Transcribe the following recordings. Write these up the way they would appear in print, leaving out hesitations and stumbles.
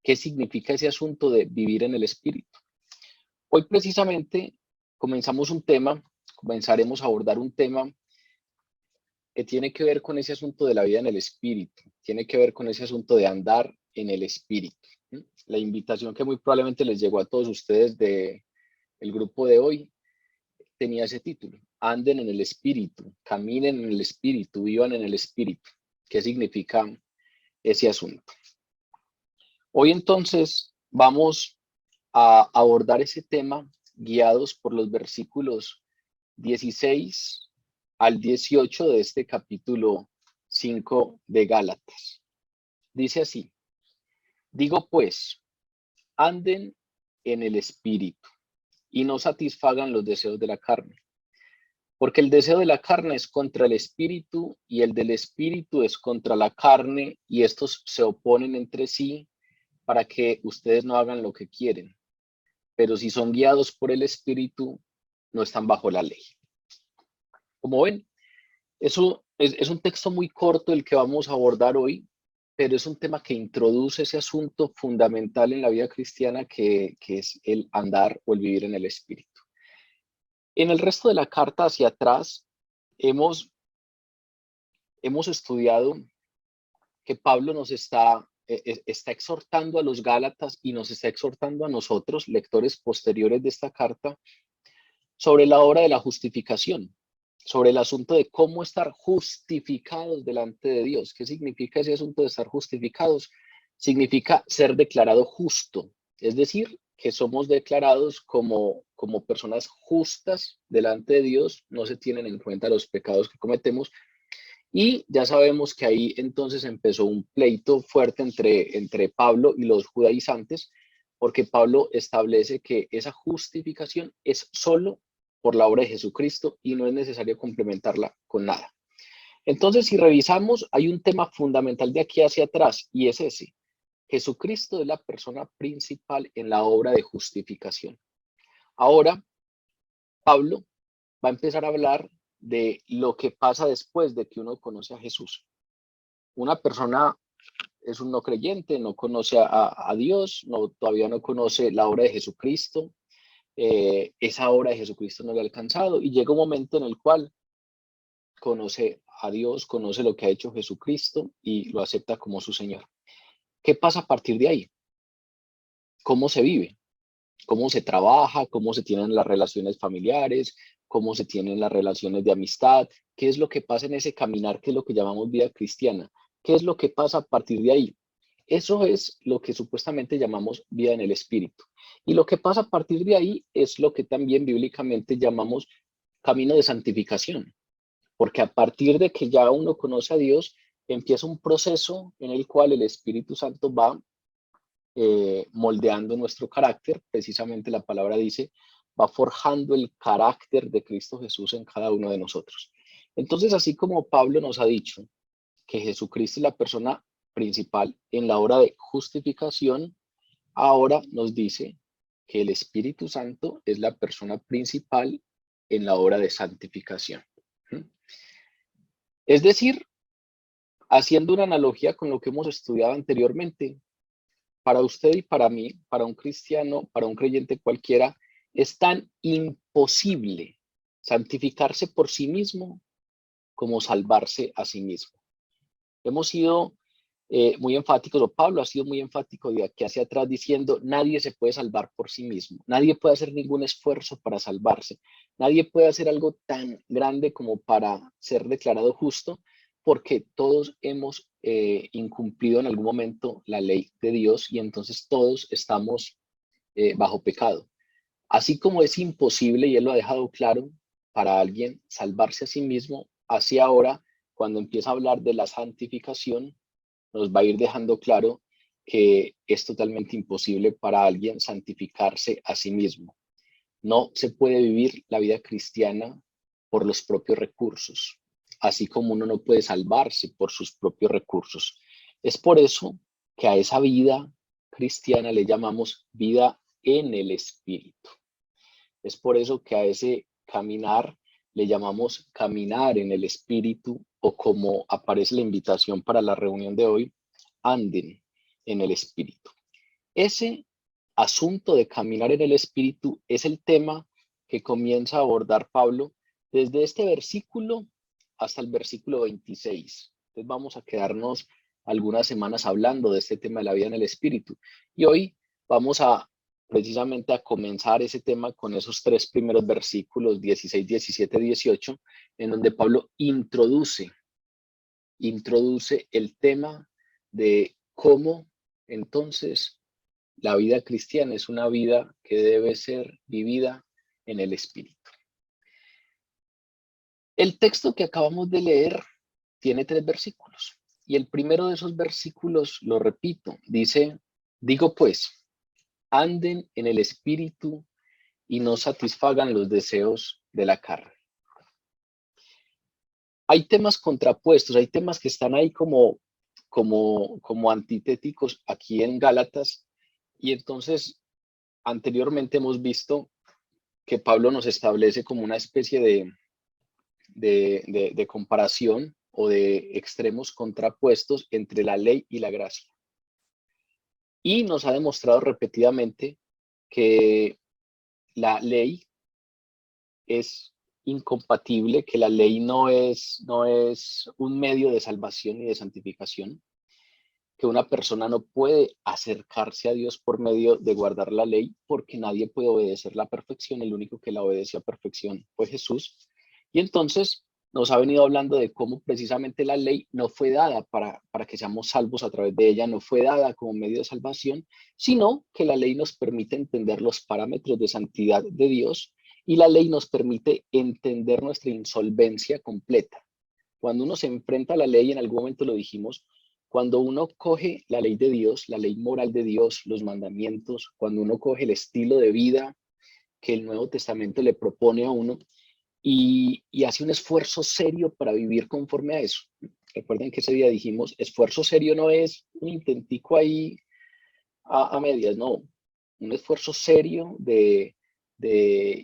¿Qué significa ese asunto de vivir en el Espíritu? Hoy precisamente comenzaremos a abordar un tema que tiene que ver con ese asunto de la vida en el Espíritu, tiene que ver con ese asunto de andar en el Espíritu. La invitación que muy probablemente les llegó a todos ustedes del grupo de hoy tenía ese título: anden en el Espíritu, caminen en el Espíritu, vivan en el Espíritu. ¿Qué significa ese asunto? Hoy entonces vamos a abordar ese tema guiados por los versículos 16 al 18 de este capítulo 5 de Gálatas. Dice así: digo pues, anden en el Espíritu y no satisfagan los deseos de la carne, porque el deseo de la carne es contra el Espíritu y el del Espíritu es contra la carne, y estos se oponen entre sí para que ustedes no hagan lo que quieren. Pero si son guiados por el Espíritu, no están bajo la ley. Como ven, eso es un texto muy corto el que vamos a abordar hoy, pero es un tema que introduce ese asunto fundamental en la vida cristiana que es el andar o el vivir en el Espíritu. En el resto de la carta hacia atrás hemos estudiado que Pablo nos está exhortando a los Gálatas y nos está exhortando a nosotros, lectores posteriores de esta carta, sobre la obra de la justificación, sobre el asunto de cómo estar justificados delante de Dios. ¿Qué significa ese asunto de estar justificados? Significa ser declarado justo, es decir, que somos declarados como personas justas delante de Dios, no se tienen en cuenta los pecados que cometemos. Y ya sabemos que ahí entonces empezó un pleito fuerte entre Pablo y los judaizantes, porque Pablo establece que esa justificación es solo por la obra de Jesucristo y no es necesario complementarla con nada. Entonces, si revisamos, hay un tema fundamental de aquí hacia atrás, y es ese: Jesucristo es la persona principal en la obra de justificación. Ahora, Pablo va a empezar a hablar de lo que pasa después de que uno conoce a Jesús. Una persona es un no creyente, no conoce a Dios, todavía no conoce la obra de Jesucristo, esa obra de Jesucristo no le ha alcanzado, y llega un momento en el cual conoce a Dios, conoce lo que ha hecho Jesucristo y lo acepta como su Señor. ¿Qué pasa a partir de ahí? ¿Cómo se vive? ¿Cómo se trabaja? ¿Cómo se tienen las relaciones familiares? ¿Cómo se tienen las relaciones de amistad? ¿Qué es lo que pasa en ese caminar, que es lo que llamamos vida cristiana? ¿Qué es lo que pasa a partir de ahí? Eso es lo que supuestamente llamamos vida en el Espíritu. Y lo que pasa a partir de ahí es lo que también bíblicamente llamamos camino de santificación. Porque a partir de que ya uno conoce a Dios, empieza un proceso en el cual el Espíritu Santo va moldeando nuestro carácter. Precisamente la palabra dice, va forjando el carácter de Cristo Jesús en cada uno de nosotros. Entonces, así como Pablo nos ha dicho que Jesucristo es la persona principal en la obra de justificación, ahora nos dice que el Espíritu Santo es la persona principal en la obra de santificación. Es decir, haciendo una analogía con lo que hemos estudiado anteriormente, para usted y para mí, para un cristiano, para un creyente cualquiera, es tan imposible santificarse por sí mismo como salvarse a sí mismo. Hemos sido muy enfáticos, o Pablo ha sido muy enfático de aquí hacia atrás, diciendo: nadie se puede salvar por sí mismo, nadie puede hacer ningún esfuerzo para salvarse, nadie puede hacer algo tan grande como para ser declarado justo, porque todos hemos incumplido en algún momento la ley de Dios, y entonces todos estamos bajo pecado. Así como es imposible, y él lo ha dejado claro, para alguien salvarse a sí mismo, así ahora, cuando empieza a hablar de la santificación, nos va a ir dejando claro que es totalmente imposible para alguien santificarse a sí mismo. No se puede vivir la vida cristiana por los propios recursos, así como uno no puede salvarse por sus propios recursos. Es por eso que a esa vida cristiana le llamamos vida en el Espíritu. Es por eso que a ese caminar le llamamos caminar en el Espíritu, o como aparece la invitación para la reunión de hoy, anden en el Espíritu. Ese asunto de caminar en el Espíritu es el tema que comienza a abordar Pablo desde este versículo hasta el versículo 26. Entonces vamos a quedarnos algunas semanas hablando de este tema de la vida en el Espíritu. Y hoy vamos a precisamente a comenzar ese tema con esos tres primeros versículos, 16, 17, 18, en donde Pablo introduce el tema de cómo entonces la vida cristiana es una vida que debe ser vivida en el Espíritu. El texto que acabamos de leer tiene 3 versículos y el primero de esos versículos, lo repito, dice, digo pues, anden en el Espíritu y no satisfagan los deseos de la carne. Hay temas contrapuestos, hay temas que están ahí como antitéticos aquí en Gálatas, y entonces anteriormente hemos visto que Pablo nos establece como una especie de comparación o de extremos contrapuestos entre la ley y la gracia. Y nos ha demostrado repetidamente que la ley es incompatible, que la ley no es un medio de salvación y de santificación, que una persona no puede acercarse a Dios por medio de guardar la ley, porque nadie puede obedecer la perfección, el único que la obedeció a perfección fue Jesús. Y entonces nos ha venido hablando de cómo precisamente la ley no fue dada para que seamos salvos a través de ella, no fue dada como medio de salvación, sino que la ley nos permite entender los parámetros de santidad de Dios y la ley nos permite entender nuestra insolvencia completa. Cuando uno se enfrenta a la ley, en algún momento lo dijimos, cuando uno coge la ley de Dios, la ley moral de Dios, los mandamientos, cuando uno coge el estilo de vida que el Nuevo Testamento le propone a uno y hace un esfuerzo serio para vivir conforme a eso. Recuerden que ese día dijimos, esfuerzo serio no es un intentico ahí a medias, no. Un esfuerzo serio de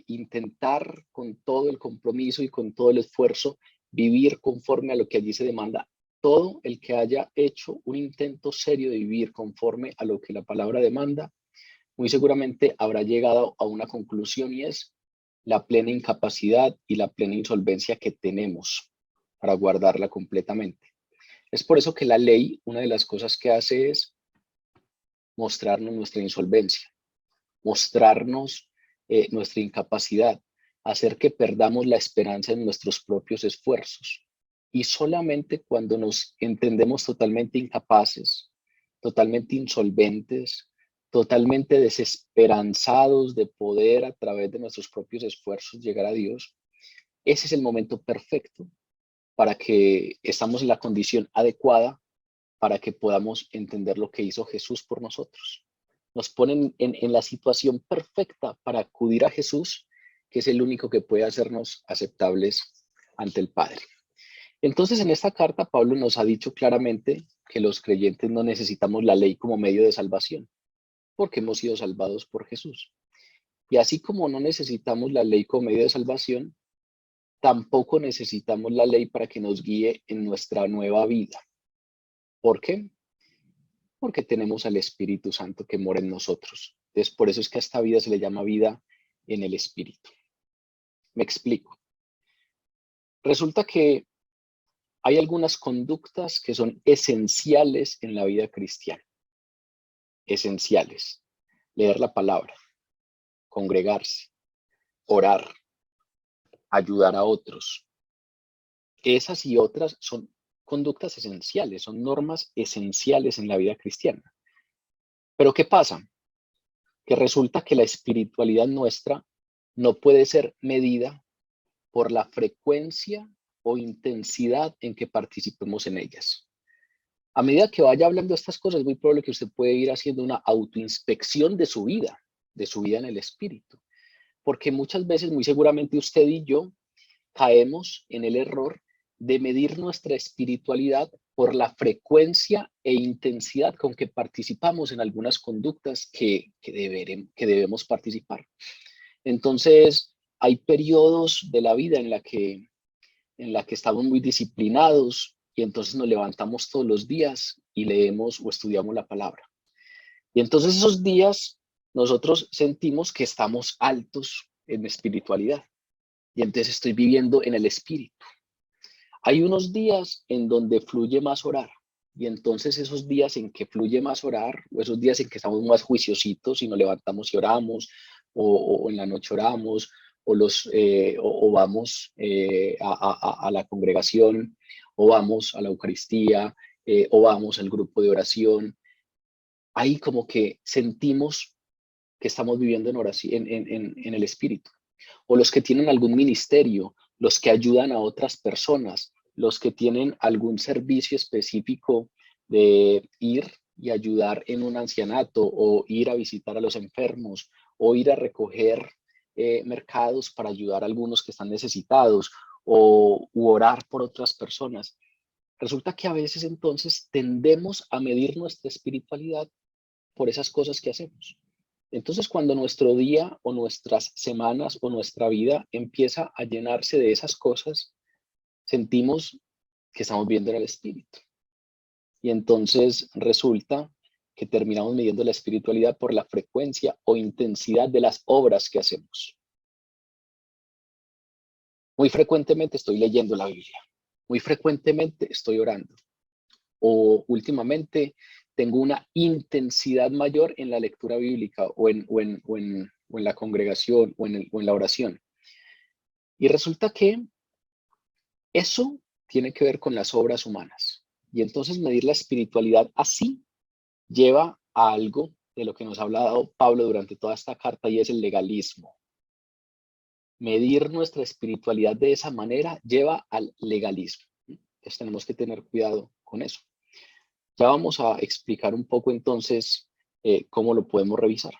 intentar con todo el compromiso y con todo el esfuerzo vivir conforme a lo que allí se demanda. Todo el que haya hecho un intento serio de vivir conforme a lo que la palabra demanda, muy seguramente habrá llegado a una conclusión, y es la plena incapacidad y la plena insolvencia que tenemos para guardarla completamente. Es por eso que la ley, una de las cosas que hace es mostrarnos nuestra insolvencia, mostrarnos nuestra incapacidad, hacer que perdamos la esperanza en nuestros propios esfuerzos. Y solamente cuando nos entendemos totalmente incapaces, totalmente insolventes, totalmente desesperanzados de poder a través de nuestros propios esfuerzos llegar a Dios, ese es el momento perfecto para que estamos en la condición adecuada para que podamos entender lo que hizo Jesús por nosotros. Nos ponen en la situación perfecta para acudir a Jesús, que es el único que puede hacernos aceptables ante el Padre. Entonces, en esta carta, Pablo nos ha dicho claramente que los creyentes no necesitamos la ley como medio de salvación, porque hemos sido salvados por Jesús. Y así como no necesitamos la ley como medio de salvación, tampoco necesitamos la ley para que nos guíe en nuestra nueva vida. ¿Por qué? Porque tenemos al Espíritu Santo que mora en nosotros. Entonces, por eso es que a esta vida se le llama vida en el Espíritu. Me explico. Resulta que hay algunas conductas que son esenciales en la vida cristiana. Esenciales. Leer la palabra, congregarse, orar, ayudar a otros. Esas y otras son conductas esenciales, son normas esenciales en la vida cristiana. Pero ¿qué pasa? Que resulta que la espiritualidad nuestra no puede ser medida por la frecuencia o intensidad en que participemos en ellas. A medida que vaya hablando estas cosas, es muy probable que usted puede ir haciendo una autoinspección de su vida en el espíritu. Porque muchas veces, muy seguramente usted y yo caemos en el error de medir nuestra espiritualidad por la frecuencia e intensidad con que participamos en algunas conductas que debemos participar. Entonces, hay periodos de la vida en la que estamos muy disciplinados y entonces nos levantamos todos los días y leemos o estudiamos la palabra. Y entonces esos días nosotros sentimos que estamos altos en espiritualidad. Y entonces estoy viviendo en el espíritu. Hay unos días en donde fluye más orar. Y entonces esos días en que fluye más orar, o esos días en que estamos más juiciositos y nos levantamos y oramos, o en la noche oramos, o vamos a la congregación, o vamos a la Eucaristía, o vamos al grupo de oración, ahí como que sentimos que estamos viviendo en oración, en el Espíritu. O los que tienen algún ministerio, los que ayudan a otras personas, los que tienen algún servicio específico de ir y ayudar en un ancianato, o ir a visitar a los enfermos, o ir a recoger mercados para ayudar a algunos que están necesitados, o orar por otras personas. Resulta que a veces entonces tendemos a medir nuestra espiritualidad por esas cosas que hacemos. Entonces, cuando nuestro día o nuestras semanas o nuestra vida empieza a llenarse de esas cosas, sentimos que estamos viendo en el espíritu. Y entonces resulta que terminamos midiendo la espiritualidad por la frecuencia o intensidad de las obras que hacemos. Muy frecuentemente estoy leyendo la Biblia. Muy frecuentemente estoy orando. O últimamente tengo una intensidad mayor en la lectura bíblica o en la congregación o en la oración. Y resulta que eso tiene que ver con las obras humanas. Y entonces medir la espiritualidad así lleva a algo de lo que nos ha hablado Pablo durante toda esta carta, y es el legalismo. Medir nuestra espiritualidad de esa manera lleva al legalismo. Entonces tenemos que tener cuidado con eso. Ya vamos a explicar un poco entonces cómo lo podemos revisar.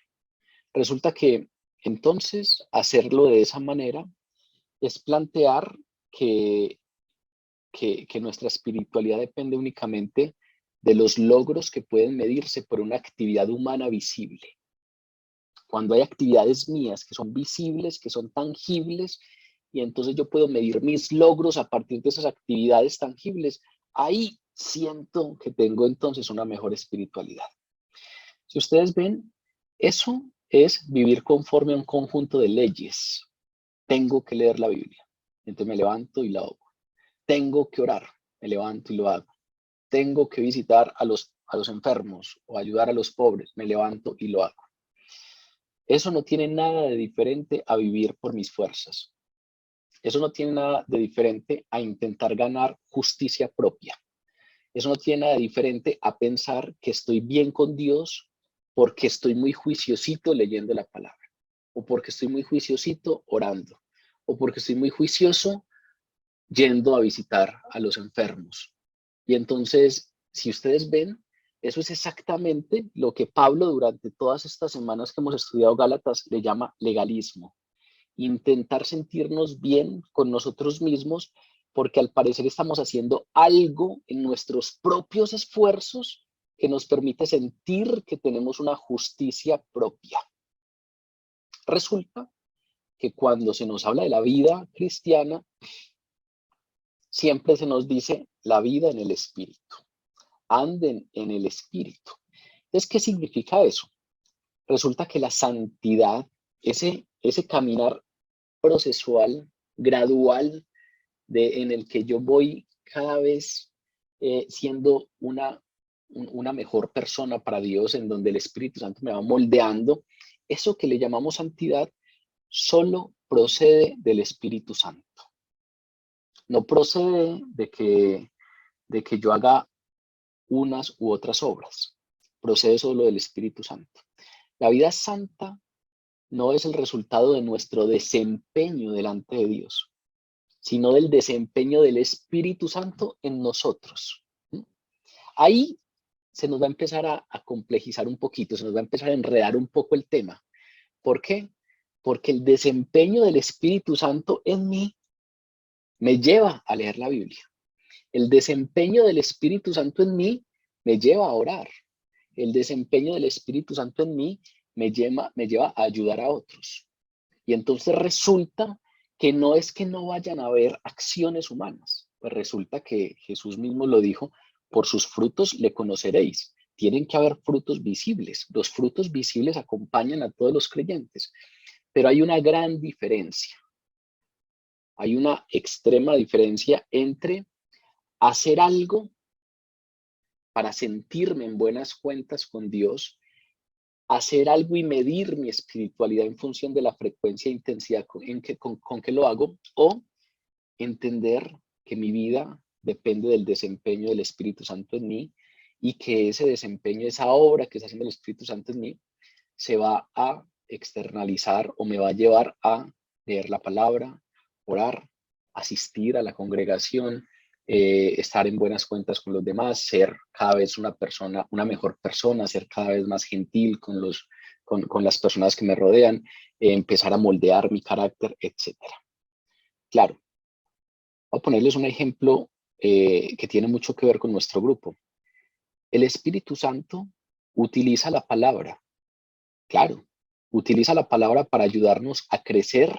Resulta que entonces hacerlo de esa manera es plantear que nuestra espiritualidad depende únicamente de los logros que pueden medirse por una actividad humana visible. Cuando hay actividades mías que son visibles, que son tangibles, y entonces yo puedo medir mis logros a partir de esas actividades tangibles, ahí siento que tengo entonces una mejor espiritualidad. Si ustedes ven, eso es vivir conforme a un conjunto de leyes. Tengo que leer la Biblia, entonces me levanto y la hago. Tengo que orar, me levanto y lo hago. Tengo que visitar a los enfermos o ayudar a los pobres, me levanto y lo hago. Eso no tiene nada de diferente a vivir por mis fuerzas. Eso no tiene nada de diferente a intentar ganar justicia propia. Eso no tiene nada de diferente a pensar que estoy bien con Dios porque estoy muy juiciosito leyendo la palabra, o porque estoy muy juiciosito orando, o porque estoy muy juicioso yendo a visitar a los enfermos. Y entonces, si ustedes ven, eso es exactamente lo que Pablo durante todas estas semanas que hemos estudiado Gálatas le llama legalismo. Intentar sentirnos bien con nosotros mismos porque al parecer estamos haciendo algo en nuestros propios esfuerzos que nos permite sentir que tenemos una justicia propia. Resulta que cuando se nos habla de la vida cristiana, siempre se nos dice la vida en el Espíritu. Anden en el Espíritu. Entonces, ¿qué significa eso? Resulta que la santidad, ese caminar procesual, gradual, en el que yo voy cada vez siendo una mejor persona para Dios, en donde el Espíritu Santo me va moldeando, eso que le llamamos santidad solo procede del Espíritu Santo. No procede de que yo haga unas u otras obras. Procede solo del Espíritu Santo. La vida santa no es el resultado de nuestro desempeño delante de Dios, sino del desempeño del Espíritu Santo en nosotros. Ahí se nos va a empezar a complejizar un poquito, se nos va a empezar a enredar un poco el tema. ¿Por qué? Porque el desempeño del Espíritu Santo en mí me lleva a leer la Biblia. El desempeño del Espíritu Santo en mí me lleva a orar. El desempeño del Espíritu Santo en mí me lleva a ayudar a otros. Y entonces resulta que no es que no vayan a haber acciones humanas, pues resulta que Jesús mismo lo dijo, por sus frutos le conoceréis. tienen que haber frutos visibles. Los frutos visibles acompañan a todos los creyentes, pero hay una gran diferencia. Hay una extrema diferencia entre hacer algo para sentirme en buenas cuentas con Dios, hacer algo y medir mi espiritualidad en función de la frecuencia e intensidad con que lo hago, o entender que mi vida depende del desempeño del Espíritu Santo en mí y que ese desempeño, esa obra que está haciendo el Espíritu Santo en mí, se va a externalizar o me va a llevar a leer la palabra, orar, asistir a la congregación, estar en buenas cuentas con los demás, ser cada vez una mejor persona, ser cada vez más gentil con las personas que me rodean, empezar a moldear mi carácter, etc. Claro, voy a ponerles un ejemplo que tiene mucho que ver con nuestro grupo. El Espíritu Santo utiliza la palabra, claro, utiliza la palabra para ayudarnos a crecer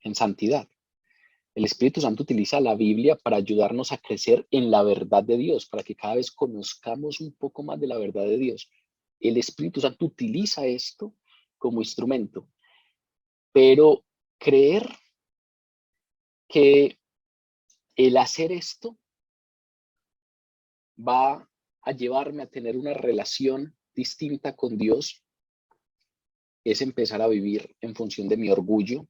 en santidad. El Espíritu Santo utiliza la Biblia para ayudarnos a crecer en la verdad de Dios, para que cada vez conozcamos un poco más de la verdad de Dios. El Espíritu Santo utiliza esto como instrumento, pero creer que el hacer esto va a llevarme a tener una relación distinta con Dios es empezar a vivir en función de mi orgullo,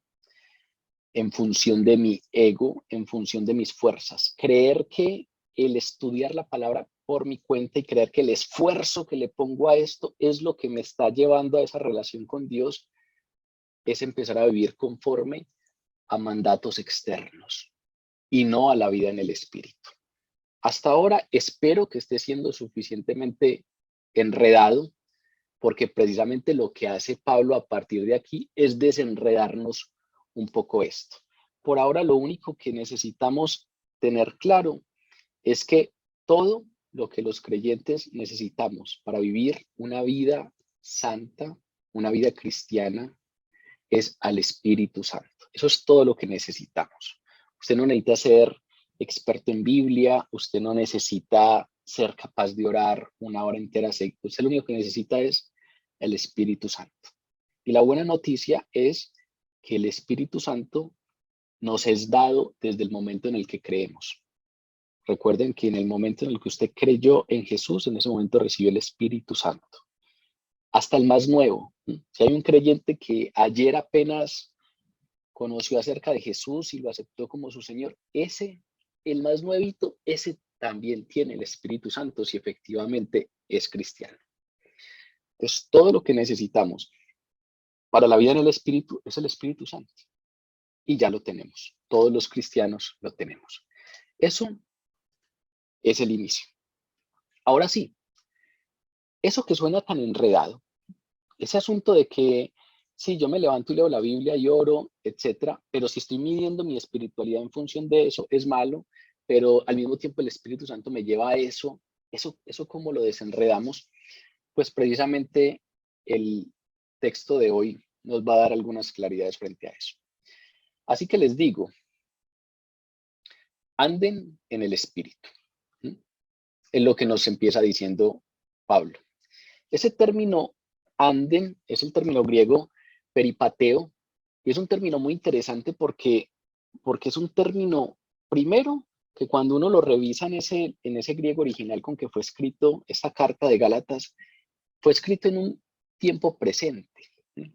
en función de mi ego, en función de mis fuerzas. Creer que el estudiar la palabra por mi cuenta y creer que el esfuerzo que le pongo a esto es lo que me está llevando a esa relación con Dios, es empezar a vivir conforme a mandatos externos y no a la vida en el Espíritu. Hasta ahora espero que esté siendo suficientemente enredado, porque precisamente lo que hace Pablo a partir de aquí es desenredarnos un poco esto. Por ahora lo único que necesitamos tener claro es que todo lo que los creyentes necesitamos para vivir una vida santa, una vida cristiana, es al Espíritu Santo. Eso es todo lo que necesitamos. Usted no necesita ser experto en Biblia, usted no necesita ser capaz de orar una hora entera. Usted lo único que necesita es el Espíritu Santo. Y la buena noticia es que el Espíritu Santo nos es dado desde el momento en el que creemos. Recuerden que en el momento en el que usted creyó en Jesús, en ese momento recibió el Espíritu Santo. Hasta el más nuevo. Si hay un creyente que ayer apenas conoció acerca de Jesús y lo aceptó como su Señor, el más nuevito, ese también tiene el Espíritu Santo si efectivamente es cristiano. Entonces, todo lo que necesitamos para la vida en el Espíritu es el Espíritu Santo. Y ya lo tenemos. Todos los cristianos lo tenemos. Eso es el inicio. Ahora sí, eso que suena tan enredado, ese asunto de que sí, yo me levanto y leo la Biblia y oro, etcétera, pero si estoy midiendo mi espiritualidad en función de eso, es malo, pero al mismo tiempo el Espíritu Santo me lleva a eso ¿cómo lo desenredamos? Pues precisamente el texto de hoy nos va a dar algunas claridades frente a eso. Así que les digo, anden en el Espíritu. Es lo que nos empieza diciendo Pablo. Ese término anden es el término griego peripateo, y es un término muy interesante porque es un término, primero, que cuando uno lo revisa en ese griego original con que fue escrito esta carta de Gálatas, fue escrito en un tiempo presente.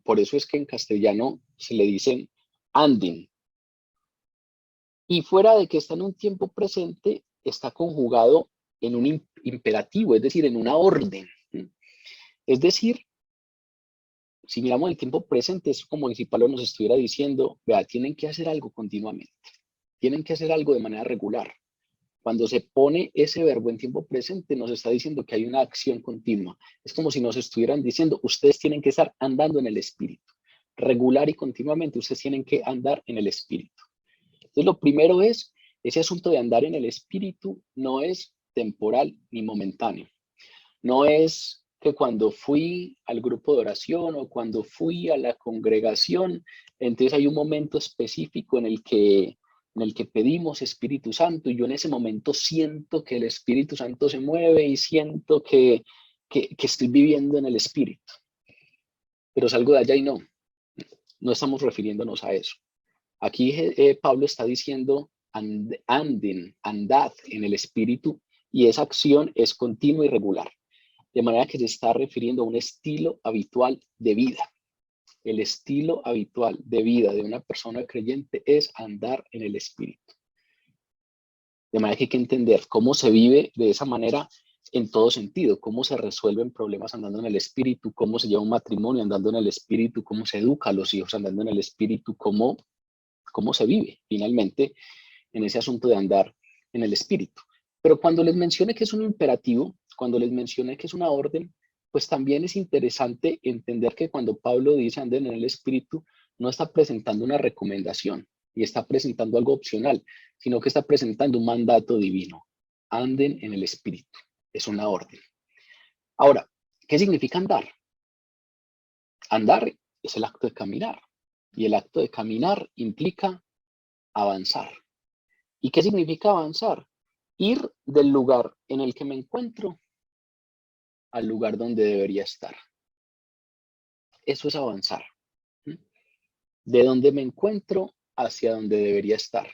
Por eso es que en castellano se le dicen anden. Y fuera de que está en un tiempo presente, está conjugado en un imperativo, es decir, en una orden. Es decir, si miramos el tiempo presente, es como si Pablo nos estuviera diciendo, vea, tienen que hacer algo continuamente, tienen que hacer algo de manera regular. Cuando se pone ese verbo en tiempo presente, nos está diciendo que hay una acción continua. Es como si nos estuvieran diciendo, ustedes tienen que estar andando en el Espíritu. Regular y continuamente, ustedes tienen que andar en el Espíritu. Entonces, lo primero es, ese asunto de andar en el Espíritu no es temporal ni momentáneo. No es que cuando fui al grupo de oración o cuando fui a la congregación, entonces hay un momento específico en el que pedimos Espíritu Santo y yo en ese momento siento que el Espíritu Santo se mueve y siento que que estoy viviendo en el Espíritu, pero salgo de allá y no estamos refiriéndonos a eso. Aquí Pablo está diciendo, andad en el Espíritu, y esa acción es continua y regular. De manera que se está refiriendo a un estilo habitual de vida. El estilo habitual de vida de una persona creyente es andar en el Espíritu. De manera que hay que entender cómo se vive de esa manera en todo sentido, cómo se resuelven problemas andando en el Espíritu, cómo se lleva un matrimonio andando en el Espíritu, cómo se educa a los hijos andando en el Espíritu, cómo se vive finalmente en ese asunto de andar en el Espíritu. Pero cuando les mencioné que es un imperativo, cuando les mencioné que es una orden, pues también es interesante entender que cuando Pablo dice anden en el Espíritu, no está presentando una recomendación y está presentando algo opcional, sino que está presentando un mandato divino. Anden en el Espíritu. Es una orden. Ahora, ¿qué significa andar? Andar es el acto de caminar. Y el acto de caminar implica avanzar. ¿Y qué significa avanzar? Ir del lugar en el que me encuentro al lugar donde debería estar. Eso es avanzar. De donde me encuentro hacia donde debería estar.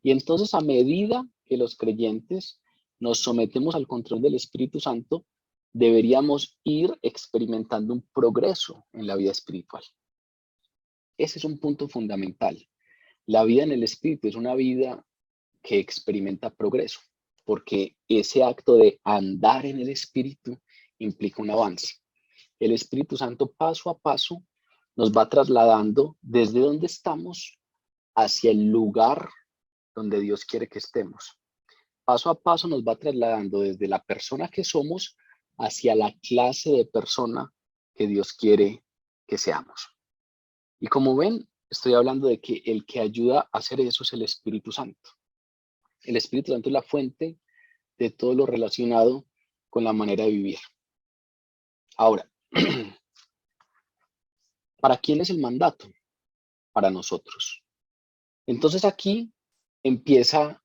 Y entonces, a medida que los creyentes nos sometemos al control del Espíritu Santo, deberíamos ir experimentando un progreso en la vida espiritual. Ese es un punto fundamental. La vida en el Espíritu es una vida que experimenta progreso, porque ese acto de andar en el Espíritu implica un avance. El Espíritu Santo paso a paso nos va trasladando desde donde estamos hacia el lugar donde Dios quiere que estemos. Paso a paso nos va trasladando desde la persona que somos hacia la clase de persona que Dios quiere que seamos. Y como ven, estoy hablando de que el que ayuda a hacer eso es el Espíritu Santo. El Espíritu Santo es la fuente de todo lo relacionado con la manera de vivir. Ahora, ¿para quién es el mandato? Para nosotros. Entonces aquí empieza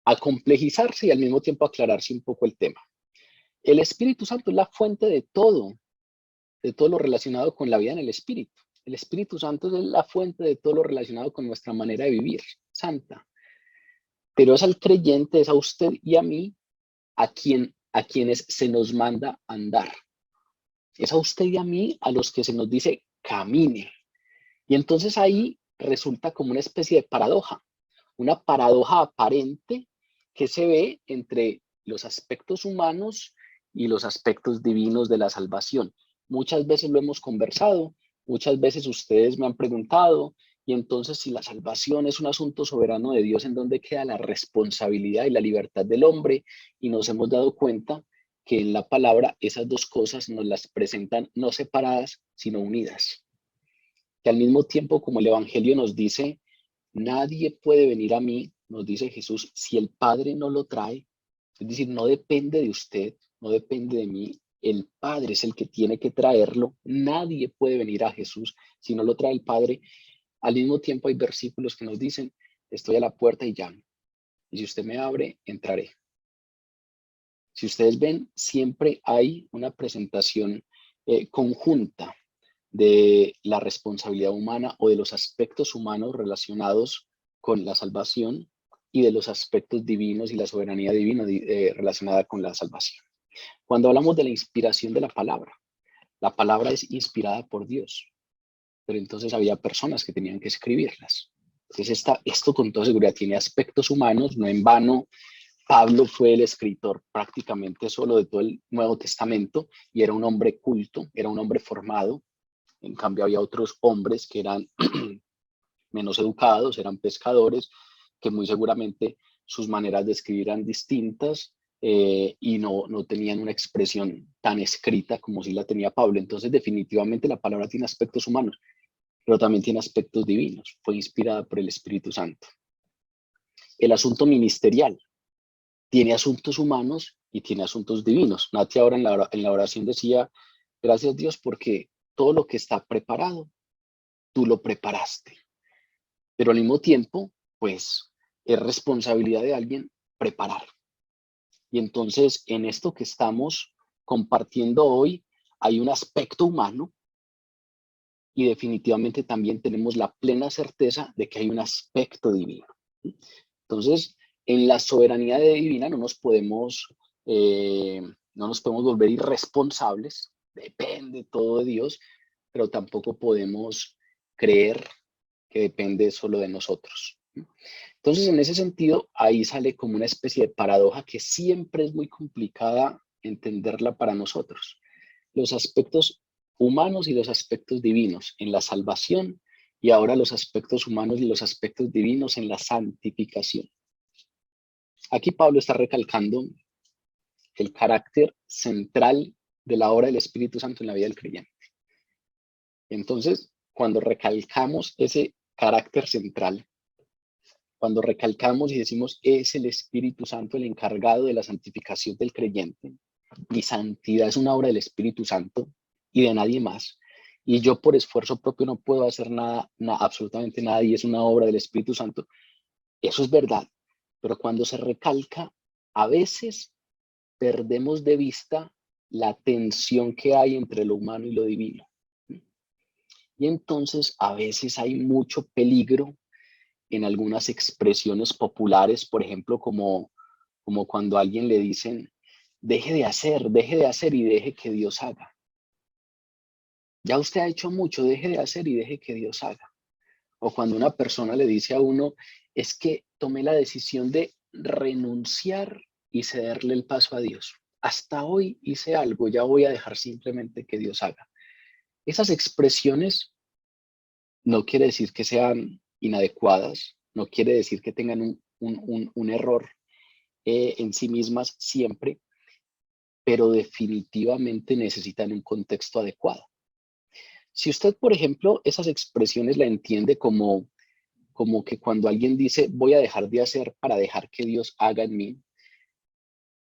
a complejizarse y al mismo tiempo aclararse un poco el tema. El Espíritu Santo es la fuente de todo lo relacionado con la vida en el Espíritu. El Espíritu Santo es la fuente de todo lo relacionado con nuestra manera de vivir, santa. Pero es al creyente, es a usted y a mí, a quienes se nos manda andar. Es a usted y a mí a los que se nos dice camine. Y entonces ahí resulta como una especie de paradoja, una paradoja aparente que se ve entre los aspectos humanos y los aspectos divinos de la salvación. Muchas veces lo hemos conversado, muchas veces ustedes me han preguntado, y entonces si la salvación es un asunto soberano de Dios, ¿en dónde queda la responsabilidad y la libertad del hombre? Y nos hemos dado cuenta que en la palabra esas dos cosas nos las presentan no separadas, sino unidas. Que al mismo tiempo, como el Evangelio nos dice, nadie puede venir a mí, nos dice Jesús, si el Padre no lo trae. Es decir, no depende de usted, no depende de mí. El Padre es el que tiene que traerlo. Nadie puede venir a Jesús si no lo trae el Padre. Al mismo tiempo hay versículos que nos dicen, estoy a la puerta y llamo. Y si usted me abre, entraré. Si ustedes ven, siempre hay una presentación conjunta de la responsabilidad humana o de los aspectos humanos relacionados con la salvación y de los aspectos divinos y la soberanía divina relacionada con la salvación. Cuando hablamos de la inspiración de la palabra es inspirada por Dios, pero entonces había personas que tenían que escribirlas. Entonces esto con toda seguridad tiene aspectos humanos, no en vano. Pablo fue el escritor prácticamente solo de todo el Nuevo Testamento y era un hombre culto, era un hombre formado. En cambio, había otros hombres que eran menos educados, eran pescadores, que muy seguramente sus maneras de escribir eran distintas y no tenían una expresión tan escrita como si la tenía Pablo. Entonces, definitivamente la palabra tiene aspectos humanos, pero también tiene aspectos divinos. Fue inspirada por el Espíritu Santo. El asunto ministerial tiene asuntos humanos y tiene asuntos divinos. Nati ahora en la oración decía, gracias Dios porque todo lo que está preparado, tú lo preparaste. Pero al mismo tiempo, pues, es responsabilidad de alguien preparar. Y entonces, en esto que estamos compartiendo hoy, hay un aspecto humano y definitivamente también tenemos la plena certeza de que hay un aspecto divino. Entonces, en la soberanía divina no nos podemos volver irresponsables, depende todo de Dios, pero tampoco podemos creer que depende solo de nosotros. Entonces, en ese sentido, ahí sale como una especie de paradoja que siempre es muy complicada entenderla para nosotros. Los aspectos humanos y los aspectos divinos en la salvación, y ahora los aspectos humanos y los aspectos divinos en la santificación. Aquí Pablo está recalcando el carácter central de la obra del Espíritu Santo en la vida del creyente. Entonces, cuando recalcamos ese carácter central, cuando recalcamos y decimos es el Espíritu Santo el encargado de la santificación del creyente, mi santidad es una obra del Espíritu Santo y de nadie más, y yo por esfuerzo propio no puedo hacer nada, absolutamente nada, y es una obra del Espíritu Santo, eso es verdad, pero cuando se recalca, a veces perdemos de vista la tensión que hay entre lo humano y lo divino. Y entonces a veces hay mucho peligro en algunas expresiones populares, por ejemplo, como cuando a alguien le dicen, deje de hacer y deje que Dios haga. Ya usted ha hecho mucho, deje de hacer y deje que Dios haga. O cuando una persona le dice a uno, es que tomé la decisión de renunciar y cederle el paso a Dios. Hasta hoy hice algo, ya voy a dejar simplemente que Dios haga. Esas expresiones no quiere decir que sean inadecuadas, no quiere decir que tengan un error en sí mismas siempre, pero definitivamente necesitan un contexto adecuado. Si usted, por ejemplo, esas expresiones la entiende como que cuando alguien dice voy a dejar de hacer para dejar que Dios haga en mí,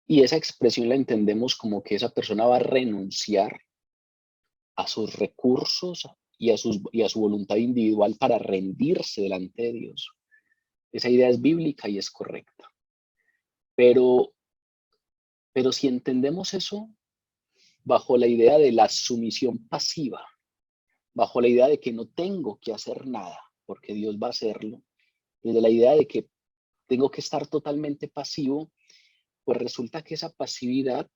y esa expresión la entendemos como que esa persona va a renunciar a sus recursos y a su voluntad individual para rendirse delante de Dios. Esa idea es bíblica y es correcta. Pero si entendemos eso bajo la idea de la sumisión pasiva, bajo la idea de que no tengo que hacer nada porque Dios va a hacerlo, desde la idea de que tengo que estar totalmente pasivo, pues resulta que esa pasividad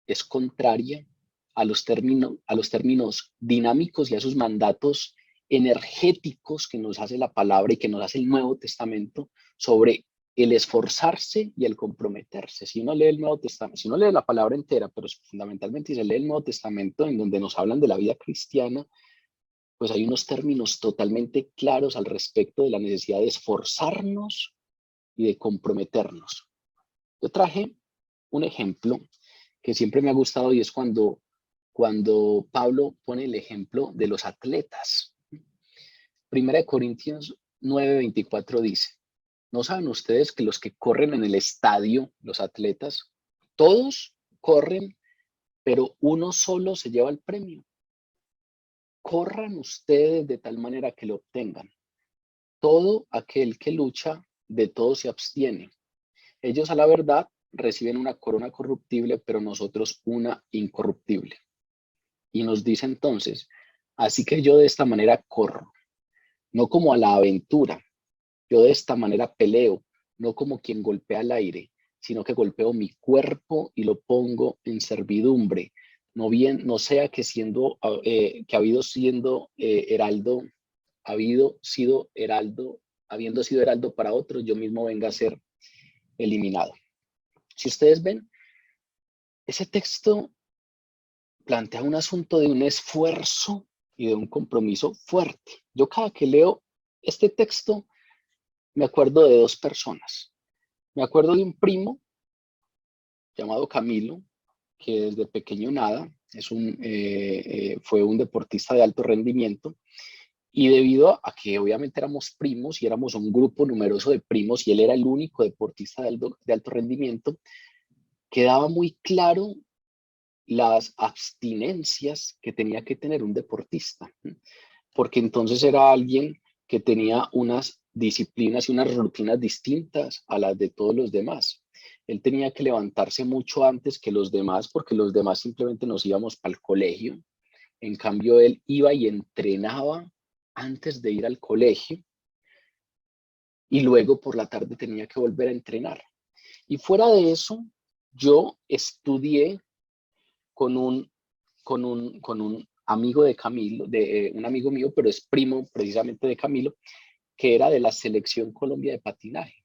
es contraria a los términos dinámicos y a sus mandatos energéticos que nos hace la palabra y que nos hace el Nuevo Testamento sobre el esforzarse y el comprometerse. Si uno lee el Nuevo Testamento, si uno lee la palabra entera, pero fundamentalmente si se lee el Nuevo Testamento en donde nos hablan de la vida cristiana, pues hay unos términos totalmente claros al respecto de la necesidad de esforzarnos y de comprometernos. Yo traje un ejemplo que siempre me ha gustado y es cuando Pablo pone el ejemplo de los atletas. Primera de Corintios 9:24 dice, ¿no saben ustedes que los que corren en el estadio, los atletas, todos corren, pero uno solo se lleva el premio? Corran ustedes de tal manera que lo obtengan. Todo aquel que lucha, de todo se abstiene. Ellos a la verdad reciben una corona corruptible, pero nosotros una incorruptible. Y nos dice entonces, así que yo de esta manera corro, no como a la aventura, yo de esta manera peleo, no como quien golpea al aire, sino que golpeo mi cuerpo y lo pongo en servidumbre, no sea que habiendo sido heraldo para otros, yo mismo venga a ser eliminado. Si ustedes ven, ese texto plantea un asunto de un esfuerzo y de un compromiso fuerte. Yo cada que leo este texto me acuerdo de dos personas. Me acuerdo de un primo llamado Camilo, que desde pequeño nada, fue un deportista de alto rendimiento, y debido a que obviamente éramos primos y éramos un grupo numeroso de primos y él era el único deportista de alto rendimiento, quedaba muy claro las abstinencias que tenía que tener un deportista, porque entonces era alguien que tenía unas disciplinas y unas rutinas distintas a las de todos los demás. Él tenía que levantarse mucho antes que los demás, porque los demás simplemente nos íbamos para el colegio. En cambio, él iba y entrenaba antes de ir al colegio y luego por la tarde tenía que volver a entrenar. Y fuera de eso, yo estudié con un amigo de Camilo, un amigo mío, pero es primo precisamente de Camilo, que era de la Selección Colombia de patinaje.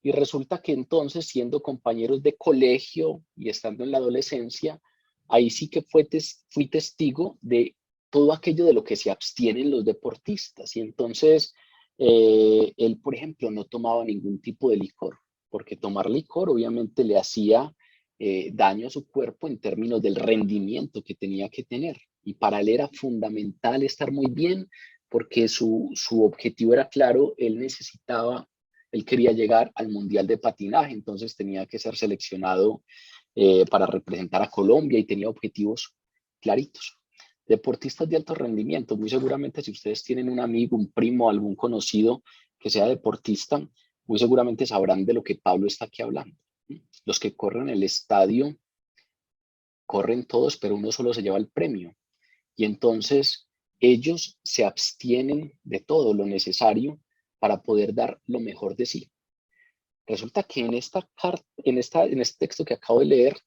Y resulta que entonces, siendo compañeros de colegio y estando en la adolescencia, ahí sí que fui testigo de todo aquello de lo que se abstienen los deportistas. Y entonces, él, por ejemplo, no tomaba ningún tipo de licor, porque tomar licor obviamente le hacía daño a su cuerpo en términos del rendimiento que tenía que tener. Y para él era fundamental estar muy bien, porque su objetivo era claro, él quería llegar al Mundial de Patinaje, entonces tenía que ser seleccionado para representar a Colombia y tenía objetivos claritos. Deportistas de alto rendimiento, muy seguramente si ustedes tienen un amigo, un primo, algún conocido que sea deportista, muy seguramente sabrán de lo que Pablo está aquí hablando. Los que corren en el estadio, corren todos, pero uno solo se lleva el premio. Y entonces ellos se abstienen de todo lo necesario para poder dar lo mejor de sí. Resulta que en este texto que acabo de leer,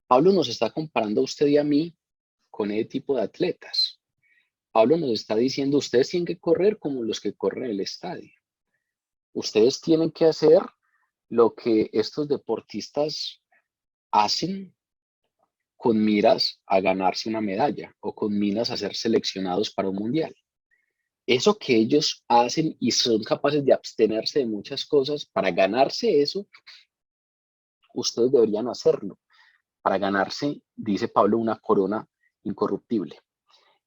Pablo nos está comparando a usted y a mí con ese tipo de atletas. Pablo nos está diciendo, ustedes tienen que correr como los que corren en el estadio. Ustedes tienen que hacer lo que estos deportistas hacen con miras a ganarse una medalla o con miras a ser seleccionados para un mundial. Eso que ellos hacen y son capaces de abstenerse de muchas cosas para ganarse eso, ustedes deberían hacerlo para ganarse, dice Pablo, una corona incorruptible.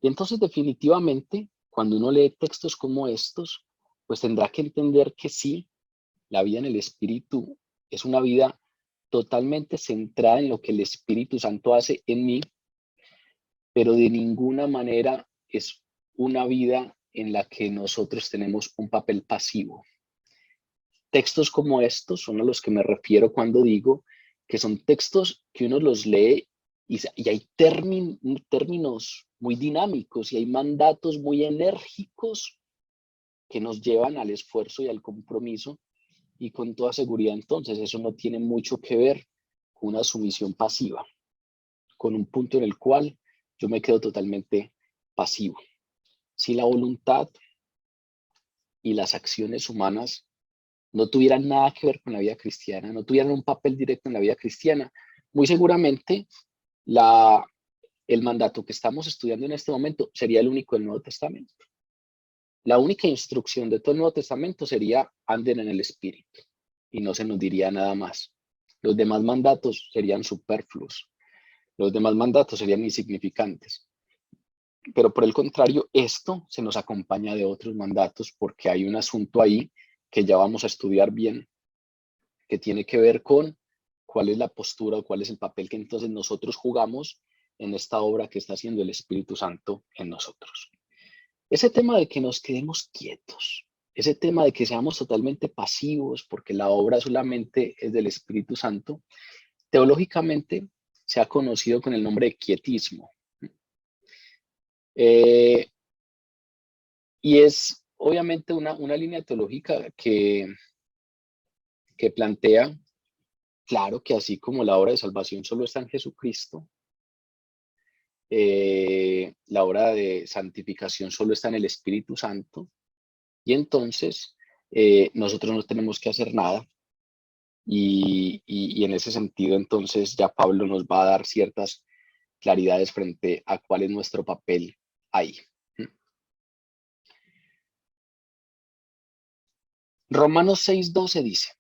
Y entonces definitivamente, cuando uno lee textos como estos, pues tendrá que entender que sí, la vida en el Espíritu es una vida totalmente centrada en lo que el Espíritu Santo hace en mí, pero de ninguna manera es una vida en la que nosotros tenemos un papel pasivo. Textos como estos son a los que me refiero cuando digo que son textos que uno los lee y hay términos muy dinámicos y hay mandatos muy enérgicos que nos llevan al esfuerzo y al compromiso, y con toda seguridad entonces eso no tiene mucho que ver con una sumisión pasiva, con un punto en el cual yo me quedo totalmente pasivo. Si la voluntad y las acciones humanas no tuvieran nada que ver con la vida cristiana, no tuvieran un papel directo en la vida cristiana, muy seguramente el mandato que estamos estudiando en este momento sería el único del Nuevo Testamento. La única instrucción de todo el Nuevo Testamento sería anden en el Espíritu y no se nos diría nada más. Los demás mandatos serían superfluos, los demás mandatos serían insignificantes. Pero por el contrario, esto se nos acompaña de otros mandatos porque hay un asunto ahí que ya vamos a estudiar bien, que tiene que ver con cuál es la postura o cuál es el papel que entonces nosotros jugamos en esta obra que está haciendo el Espíritu Santo en nosotros. Ese tema de que nos quedemos quietos, ese tema de que seamos totalmente pasivos porque la obra solamente es del Espíritu Santo, teológicamente se ha conocido con el nombre de quietismo. Y es obviamente una línea teológica que plantea, claro, que así como la obra de salvación solo está en Jesucristo, la obra de santificación solo está en el Espíritu Santo, y entonces nosotros no tenemos que hacer nada. Y en ese sentido, entonces ya Pablo nos va a dar ciertas claridades frente a cuál es nuestro papel ahí. Romanos 6:12 dice,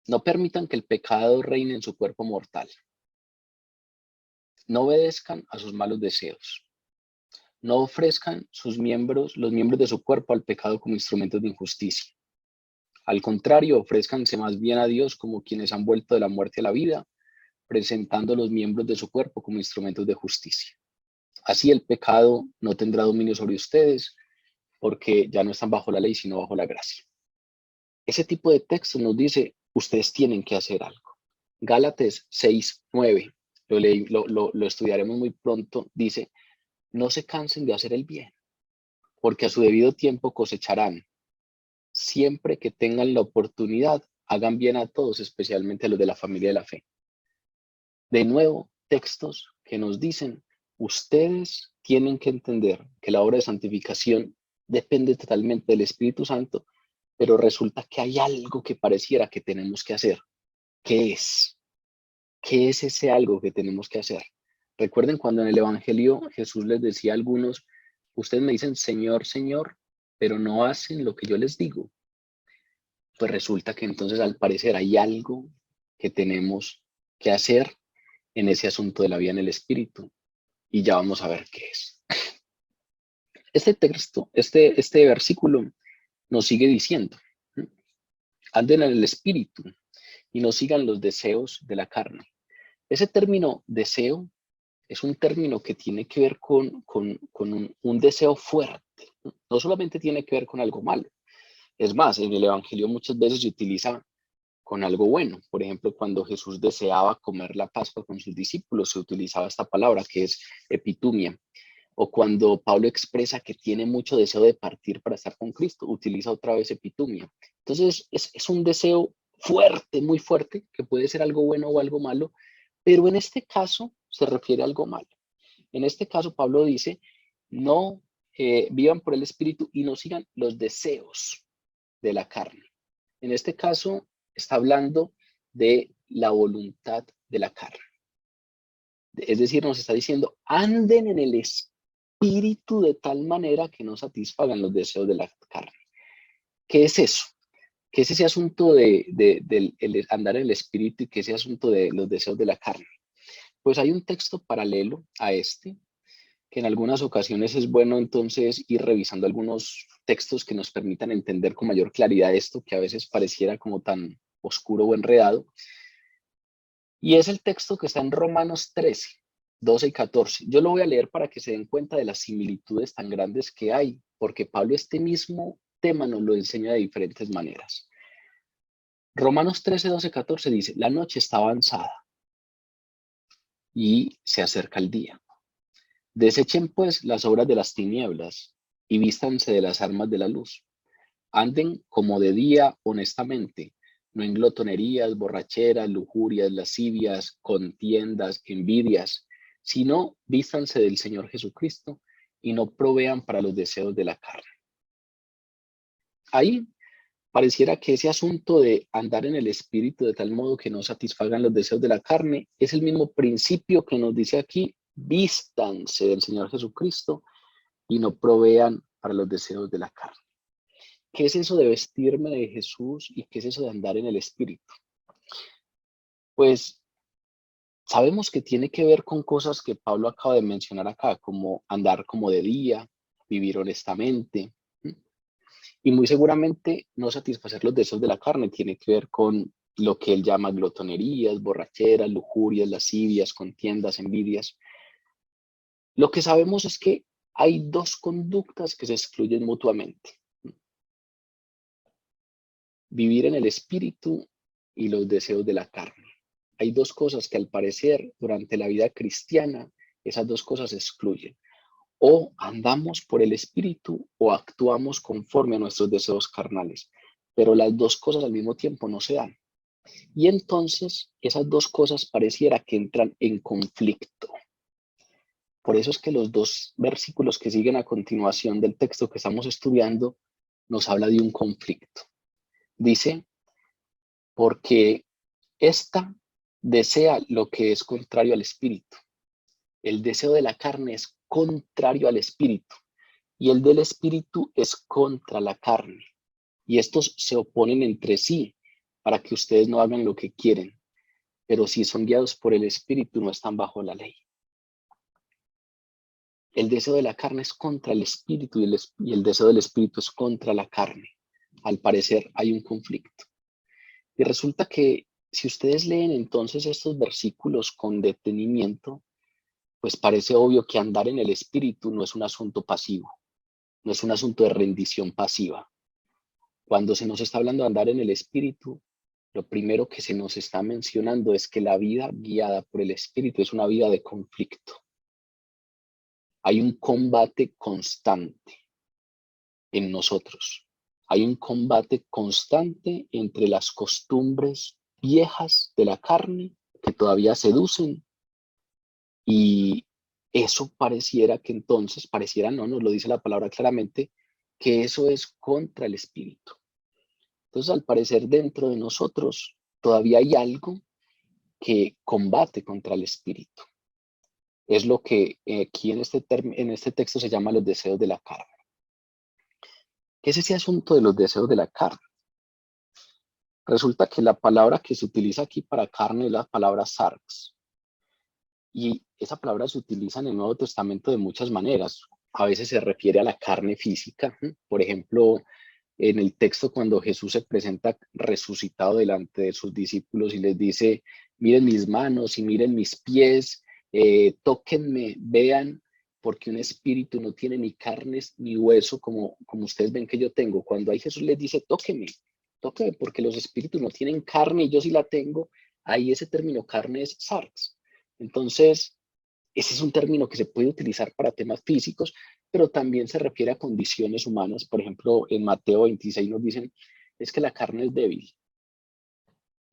no permitan que el pecado reine en su cuerpo mortal. No obedezcan a sus malos deseos. No ofrezcan los miembros de su cuerpo al pecado como instrumentos de injusticia. Al contrario, ofrézcanse más bien a Dios como quienes han vuelto de la muerte a la vida, presentando los miembros de su cuerpo como instrumentos de justicia. Así el pecado no tendrá dominio sobre ustedes, porque ya no están bajo la ley, sino bajo la gracia. Ese tipo de texto nos dice, ustedes tienen que hacer algo. Gálatas 6:9, lo estudiaremos muy pronto, dice, no se cansen de hacer el bien, porque a su debido tiempo cosecharán. Siempre que tengan la oportunidad, hagan bien a todos, especialmente a los de la familia de la fe. De nuevo, textos que nos dicen, ustedes tienen que entender que la obra de santificación depende totalmente del Espíritu Santo, pero resulta que hay algo que pareciera que tenemos que hacer. ¿Qué es? ¿Qué es ese algo que tenemos que hacer? Recuerden cuando en el Evangelio Jesús les decía a algunos, ustedes me dicen, Señor, Señor, pero no hacen lo que yo les digo. Pues resulta que entonces al parecer hay algo que tenemos que hacer en ese asunto de la vida en el Espíritu. Y ya vamos a ver qué es. Este texto, este versículo nos sigue diciendo, anden en el Espíritu y no sigan los deseos de la carne. Ese término deseo es un término que tiene que ver con un deseo fuerte. No solamente tiene que ver con algo malo. Es más, en el Evangelio muchas veces se utiliza con algo bueno. Por ejemplo, cuando Jesús deseaba comer la Pascua con sus discípulos, se utilizaba esta palabra que es epitumia. O cuando Pablo expresa que tiene mucho deseo de partir para estar con Cristo, utiliza otra vez epitumia. Entonces, es un deseo fuerte, muy fuerte, que puede ser algo bueno o algo malo, pero en este caso se refiere a algo malo. En este caso, Pablo dice, no vivan por el Espíritu y no sigan los deseos de la carne. En este caso, está hablando de la voluntad de la carne. Es decir, nos está diciendo, anden en el Espíritu de tal manera que no satisfagan los deseos de la carne. ¿Qué es eso? ¿Qué es ese asunto del andar en el Espíritu y qué es ese asunto de los deseos de la carne? Pues hay un texto paralelo a este, que en algunas ocasiones es bueno entonces ir revisando algunos textos que nos permitan entender con mayor claridad esto, que a veces pareciera como tan oscuro o enredado. Y es el texto que está en Romanos 13, 12 y 14. Yo lo voy a leer para que se den cuenta de las similitudes tan grandes que hay, porque Pablo este mismo tema nos lo enseña de diferentes maneras. Romanos 13, 12, 14 dice, la noche está avanzada y se acerca el día. Desechen pues las obras de las tinieblas y vístanse de las armas de la luz. Anden como de día honestamente, no en glotonerías, borracheras, lujurias, lascivias, contiendas, envidias, sino vístanse del Señor Jesucristo y no provean para los deseos de la carne. Ahí pareciera que ese asunto de andar en el Espíritu de tal modo que no satisfagan los deseos de la carne es el mismo principio que nos dice aquí, vístanse del Señor Jesucristo y no provean para los deseos de la carne. ¿Qué es eso de vestirme de Jesús y qué es eso de andar en el Espíritu? Pues sabemos que tiene que ver con cosas que Pablo acaba de mencionar acá, como andar como de día, vivir honestamente, y muy seguramente no satisfacer los deseos de la carne tiene que ver con lo que él llama glotonerías, borracheras, lujurias, lascivias, contiendas, envidias. Lo que sabemos es que hay dos conductas que se excluyen mutuamente. Vivir en el Espíritu y los deseos de la carne. Hay dos cosas que al parecer durante la vida cristiana, esas dos cosas se excluyen. O andamos por el Espíritu o actuamos conforme a nuestros deseos carnales. Pero las dos cosas al mismo tiempo no se dan. Y entonces esas dos cosas pareciera que entran en conflicto. Por eso es que los dos versículos que siguen a continuación del texto que estamos estudiando nos habla de un conflicto. Dice, porque esta desea lo que es contrario al espíritu. El deseo de la carne es contrario al espíritu y el del espíritu es contra la carne. Y estos se oponen entre sí para que ustedes no hagan lo que quieren. Pero si son guiados por el espíritu, no están bajo la ley. El deseo de la carne es contra el espíritu y el deseo del espíritu es contra la carne. Al parecer hay un conflicto. Y resulta que si ustedes leen entonces estos versículos con detenimiento, pues parece obvio que andar en el espíritu no es un asunto pasivo, no es un asunto de rendición pasiva. Cuando se nos está hablando de andar en el espíritu, lo primero que se nos está mencionando es que la vida guiada por el Espíritu es una vida de conflicto. Hay un combate constante en nosotros. Hay un combate constante entre las costumbres viejas de la carne que todavía seducen, y eso pareciera que entonces, pareciera no, nos lo dice la palabra claramente, que eso es contra el Espíritu. Entonces, al parecer, dentro de nosotros todavía hay algo que combate contra el Espíritu. Es lo que aquí en este texto se llama los deseos de la carne. ¿Qué es ese asunto de los deseos de la carne? Resulta que la palabra que se utiliza aquí para carne es la palabra sarx. Y esa palabra se utiliza en el Nuevo Testamento de muchas maneras. A veces se refiere a la carne física. Por ejemplo, en el texto cuando Jesús se presenta resucitado delante de sus discípulos y les dice, miren mis manos y miren mis pies, tóquenme, vean, porque un espíritu no tiene ni carnes ni hueso como ustedes ven que yo tengo. Cuando ahí Jesús les dice, tóquenme, porque los espíritus no tienen carne y yo sí la tengo, ahí ese término carne es sarx. Entonces, ese es un término que se puede utilizar para temas físicos, pero también se refiere a condiciones humanas. Por ejemplo, en Mateo 26 nos dicen, es que la carne es débil.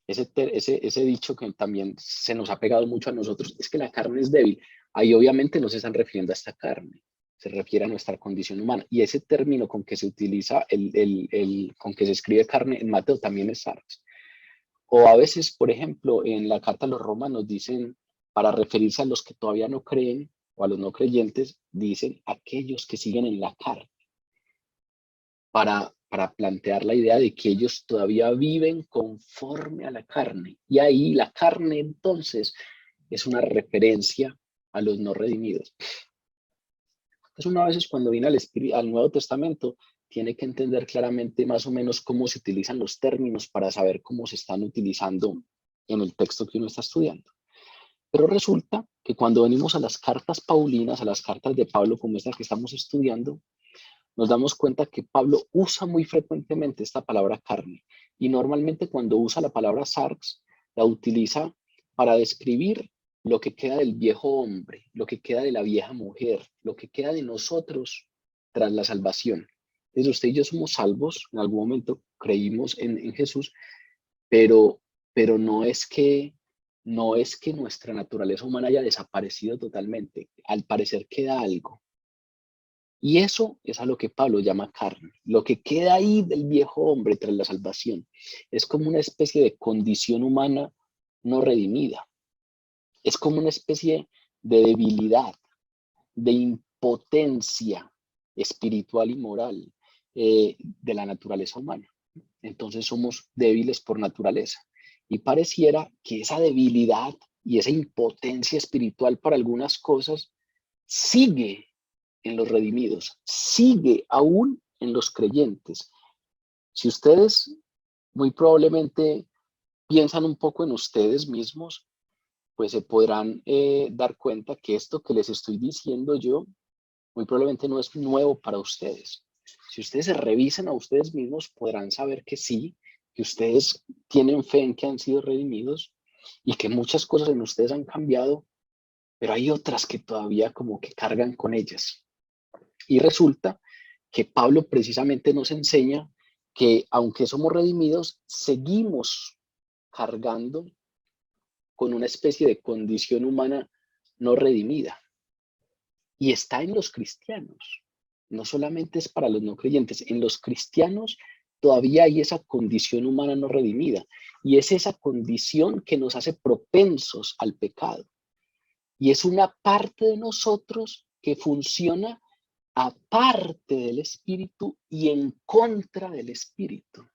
Ese dicho que también se nos ha pegado mucho a nosotros, es que la carne es débil. Ahí obviamente no se están refiriendo a esta carne, se refiere a nuestra condición humana. Y ese término con que se utiliza, con que se escribe carne en Mateo también es sarx. O a veces, por ejemplo, en la carta a los romanos dicen, para referirse a los que todavía no creen o a los no creyentes, dicen aquellos que siguen en la carne, para plantear la idea de que ellos todavía viven conforme a la carne. Y ahí la carne entonces es una referencia a los no redimidos. Entonces uno a veces cuando viene al Nuevo Testamento tiene que entender claramente más o menos cómo se utilizan los términos para saber cómo se están utilizando en el texto que uno está estudiando. Pero resulta que cuando venimos a las cartas paulinas, a las cartas de Pablo como esta que estamos estudiando, nos damos cuenta que Pablo usa muy frecuentemente esta palabra carne. Y normalmente cuando usa la palabra sarx, la utiliza para describir lo que queda del viejo hombre, lo que queda de la vieja mujer, lo que queda de nosotros tras la salvación. Entonces usted y yo somos salvos, en algún momento creímos en Jesús, pero no es que nuestra naturaleza humana haya desaparecido totalmente. Al parecer queda algo. Y eso es a lo que Pablo llama carne. Lo que queda ahí del viejo hombre tras la salvación es como una especie de condición humana no redimida. Es como una especie de debilidad, de impotencia espiritual y moral de la naturaleza humana. Entonces somos débiles por naturaleza. Y pareciera que esa debilidad y esa impotencia espiritual para algunas cosas sigue en los redimidos, sigue aún en los creyentes. Si ustedes muy probablemente piensan un poco en ustedes mismos, pues se podrán dar cuenta que esto que les estoy diciendo yo muy probablemente no es nuevo para ustedes. Si ustedes se revisan a ustedes mismos, podrán saber que sí, que ustedes tienen fe en que han sido redimidos y que muchas cosas en ustedes han cambiado, pero hay otras que todavía como que cargan con ellas. Y resulta que Pablo precisamente nos enseña que aunque somos redimidos, seguimos cargando con una especie de condición humana no redimida. Y está en los cristianos. No solamente es para los no creyentes. En los cristianos todavía hay esa condición humana no redimida. Y es esa condición que nos hace propensos al pecado. Y es una parte de nosotros que funciona aparte del Espíritu y en contra del Espíritu.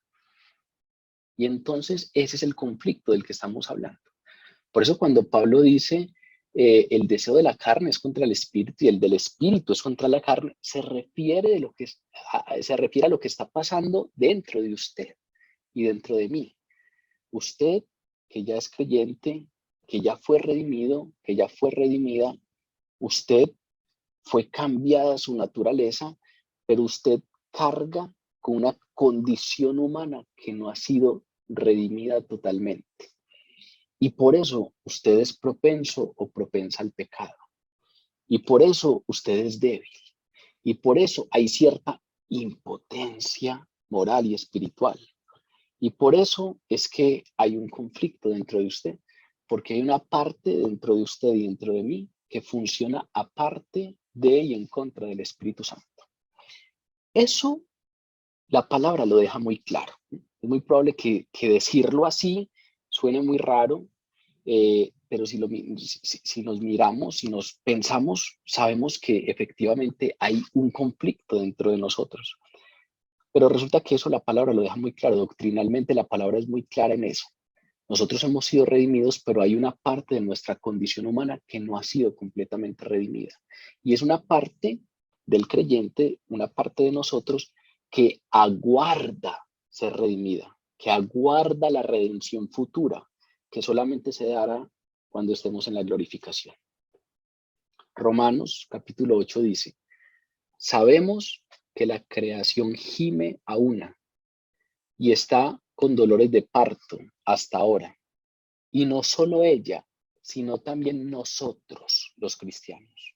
Y entonces ese es el conflicto del que estamos hablando. Por eso cuando Pablo dice el deseo de la carne es contra el Espíritu y el del Espíritu es contra la carne, se refiere a lo que está pasando dentro de usted y dentro de mí. Usted que ya es creyente, que ya fue redimido, que ya fue redimida, usted fue cambiada su naturaleza, pero usted carga con una condición humana que no ha sido redimida totalmente. Y por eso usted es propenso o propensa al pecado. Y por eso usted es débil. Y por eso hay cierta impotencia moral y espiritual. Y por eso es que hay un conflicto dentro de usted. Porque hay una parte dentro de usted y dentro de mí que funciona aparte de y en contra del Espíritu Santo. Eso, la palabra lo deja muy claro. Es muy probable que decirlo así suene muy raro, pero si nos miramos, si nos pensamos, sabemos que efectivamente hay un conflicto dentro de nosotros. Pero resulta que eso la palabra lo deja muy claro. Doctrinalmente la palabra es muy clara en eso. Nosotros hemos sido redimidos, pero hay una parte de nuestra condición humana que no ha sido completamente redimida. Y es una parte del creyente, una parte de nosotros que aguarda ser redimida, que aguarda la redención futura, que solamente se dará cuando estemos en la glorificación. Romanos capítulo 8 dice, sabemos que la creación gime a una y está con dolores de parto hasta ahora. Y no solo ella, sino también nosotros, los cristianos.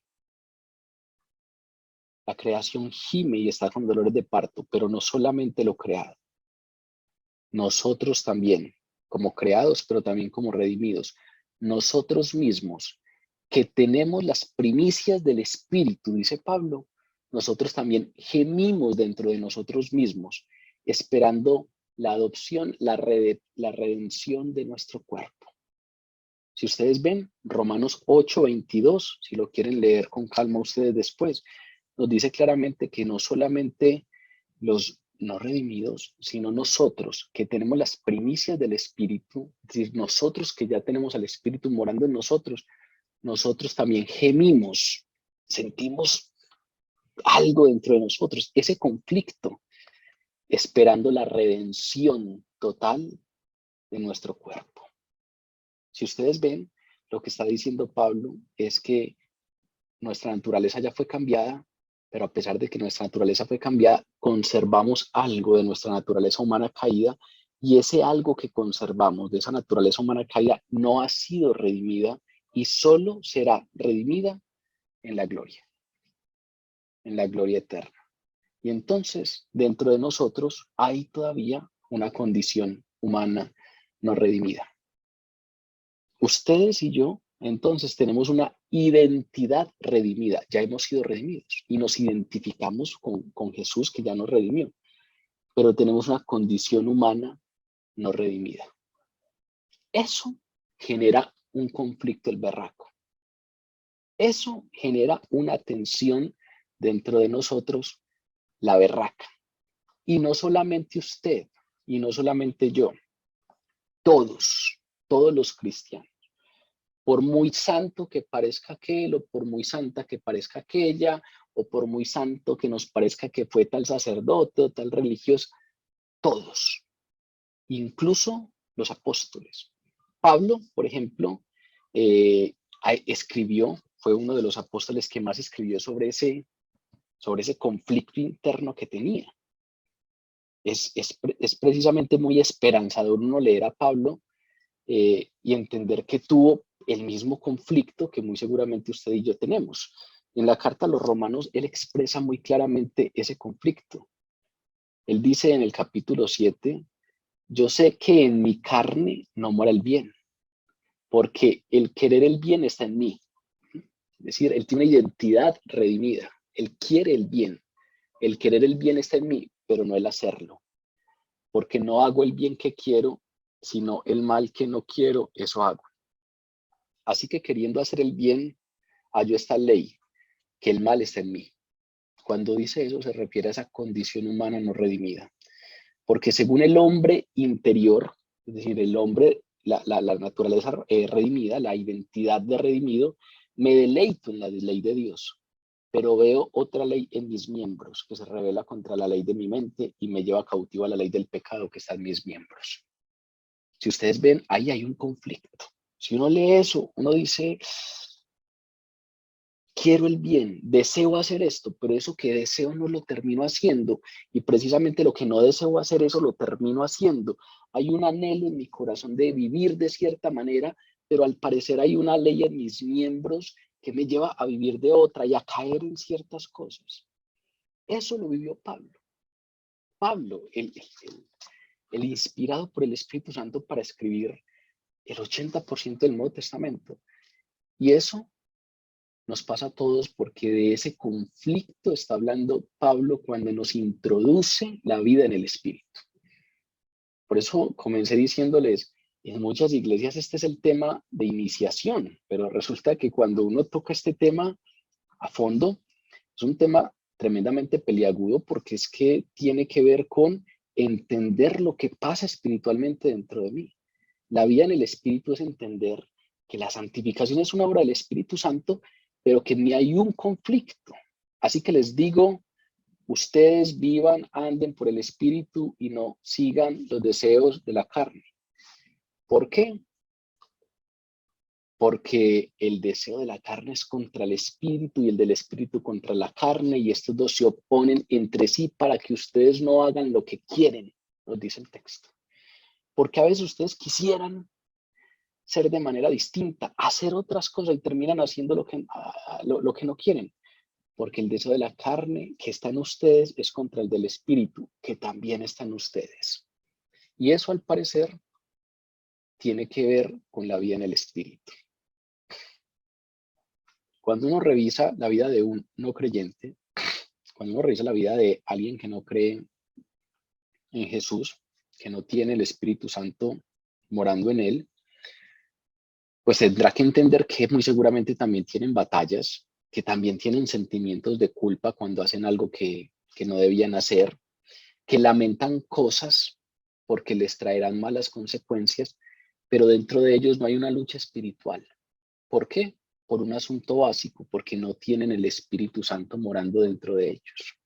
La creación gime y está con dolores de parto, pero no solamente lo creado. Nosotros también, como creados, pero también como redimidos. Nosotros mismos, que tenemos las primicias del Espíritu, dice Pablo, nosotros también gemimos dentro de nosotros mismos, esperando la adopción, la redención de nuestro cuerpo. Si ustedes ven, Romanos 8:22, si lo quieren leer con calma ustedes después, nos dice claramente que no solamente los no redimidos, sino nosotros que tenemos las primicias del Espíritu, es decir, nosotros que ya tenemos al Espíritu morando en nosotros, nosotros también gemimos, sentimos algo dentro de nosotros, ese conflicto, esperando la redención total de nuestro cuerpo. Si ustedes ven, lo que está diciendo Pablo es que nuestra naturaleza ya fue cambiada, pero a pesar de que nuestra naturaleza fue cambiada, conservamos algo de nuestra naturaleza humana caída, y ese algo que conservamos de esa naturaleza humana caída no ha sido redimida y solo será redimida en la gloria eterna. Y entonces, dentro de nosotros hay todavía una condición humana no redimida. Ustedes y yo, entonces, tenemos una identidad redimida. Ya hemos sido redimidos y nos identificamos con Jesús, que ya nos redimió. Pero tenemos una condición humana no redimida. Eso genera un conflicto el berraco. Eso genera una tensión dentro de nosotros, la berraca. Y no solamente usted, y no solamente yo, todos los cristianos. Por muy santo que parezca aquel, o por muy santa que parezca aquella, o por muy santo que nos parezca que fue tal sacerdote o tal religioso, todos, incluso los apóstoles. Pablo, por ejemplo, escribió, fue uno de los apóstoles que más escribió sobre ese conflicto interno que tenía. Es precisamente muy esperanzador uno leer a Pablo y entender que tuvo el mismo conflicto que muy seguramente usted y yo tenemos. En la carta a los romanos, él expresa muy claramente ese conflicto. Él dice en el capítulo 7, yo sé que en mi carne no mora el bien, porque el querer el bien está en mí. Es decir, él tiene una identidad redimida. Él quiere el bien. El querer el bien está en mí, pero no el hacerlo. Porque no hago el bien que quiero, sino el mal que no quiero, eso hago. Así que queriendo hacer el bien, hallo esta ley, que el mal está en mí. Cuando dice eso se refiere a esa condición humana no redimida. Porque según el hombre interior, es decir, el hombre, la naturaleza redimida, la identidad de redimido, me deleito en la ley de Dios, pero veo otra ley en mis miembros que se revela contra la ley de mi mente y me lleva cautivo a la ley del pecado que está en mis miembros. Si ustedes ven, ahí hay un conflicto. Si uno lee eso, uno dice, quiero el bien, deseo hacer esto, pero eso que deseo no lo termino haciendo, y precisamente lo que no deseo hacer, eso lo termino haciendo. Hay un anhelo en mi corazón de vivir de cierta manera, pero al parecer hay una ley en mis miembros que me lleva a vivir de otra y a caer en ciertas cosas. Eso lo vivió Pablo. Pablo, el inspirado por el Espíritu Santo para escribir el 80% del Nuevo Testamento. Y eso nos pasa a todos porque de ese conflicto está hablando Pablo cuando nos introduce la vida en el Espíritu. Por eso comencé diciéndoles, en muchas iglesias este es el tema de iniciación, pero resulta que cuando uno toca este tema a fondo, es un tema tremendamente peliagudo porque es que tiene que ver con entender lo que pasa espiritualmente dentro de mí. La vida en el Espíritu es entender que la santificación es una obra del Espíritu Santo, pero que ni hay un conflicto. Así que les digo, ustedes vivan, anden por el Espíritu y no sigan los deseos de la carne. ¿Por qué? Porque el deseo de la carne es contra el Espíritu y el del Espíritu contra la carne, y estos dos se oponen entre sí para que ustedes no hagan lo que quieren, nos dice el texto. Porque a veces ustedes quisieran ser de manera distinta, hacer otras cosas y terminan haciendo lo que no quieren. Porque el deseo de la carne que está en ustedes es contra el del Espíritu que también está en ustedes. Y eso al parecer tiene que ver con la vida en el Espíritu. Cuando uno revisa la vida de un no creyente, cuando uno revisa la vida de alguien que no cree en Jesús, que no tiene el Espíritu Santo morando en él, pues tendrá que entender que muy seguramente también tienen batallas, que también tienen sentimientos de culpa cuando hacen algo que no debían hacer, que lamentan cosas porque les traerán malas consecuencias, pero dentro de ellos no hay una lucha espiritual. ¿Por qué? Por un asunto básico, porque no tienen el Espíritu Santo morando dentro de ellos.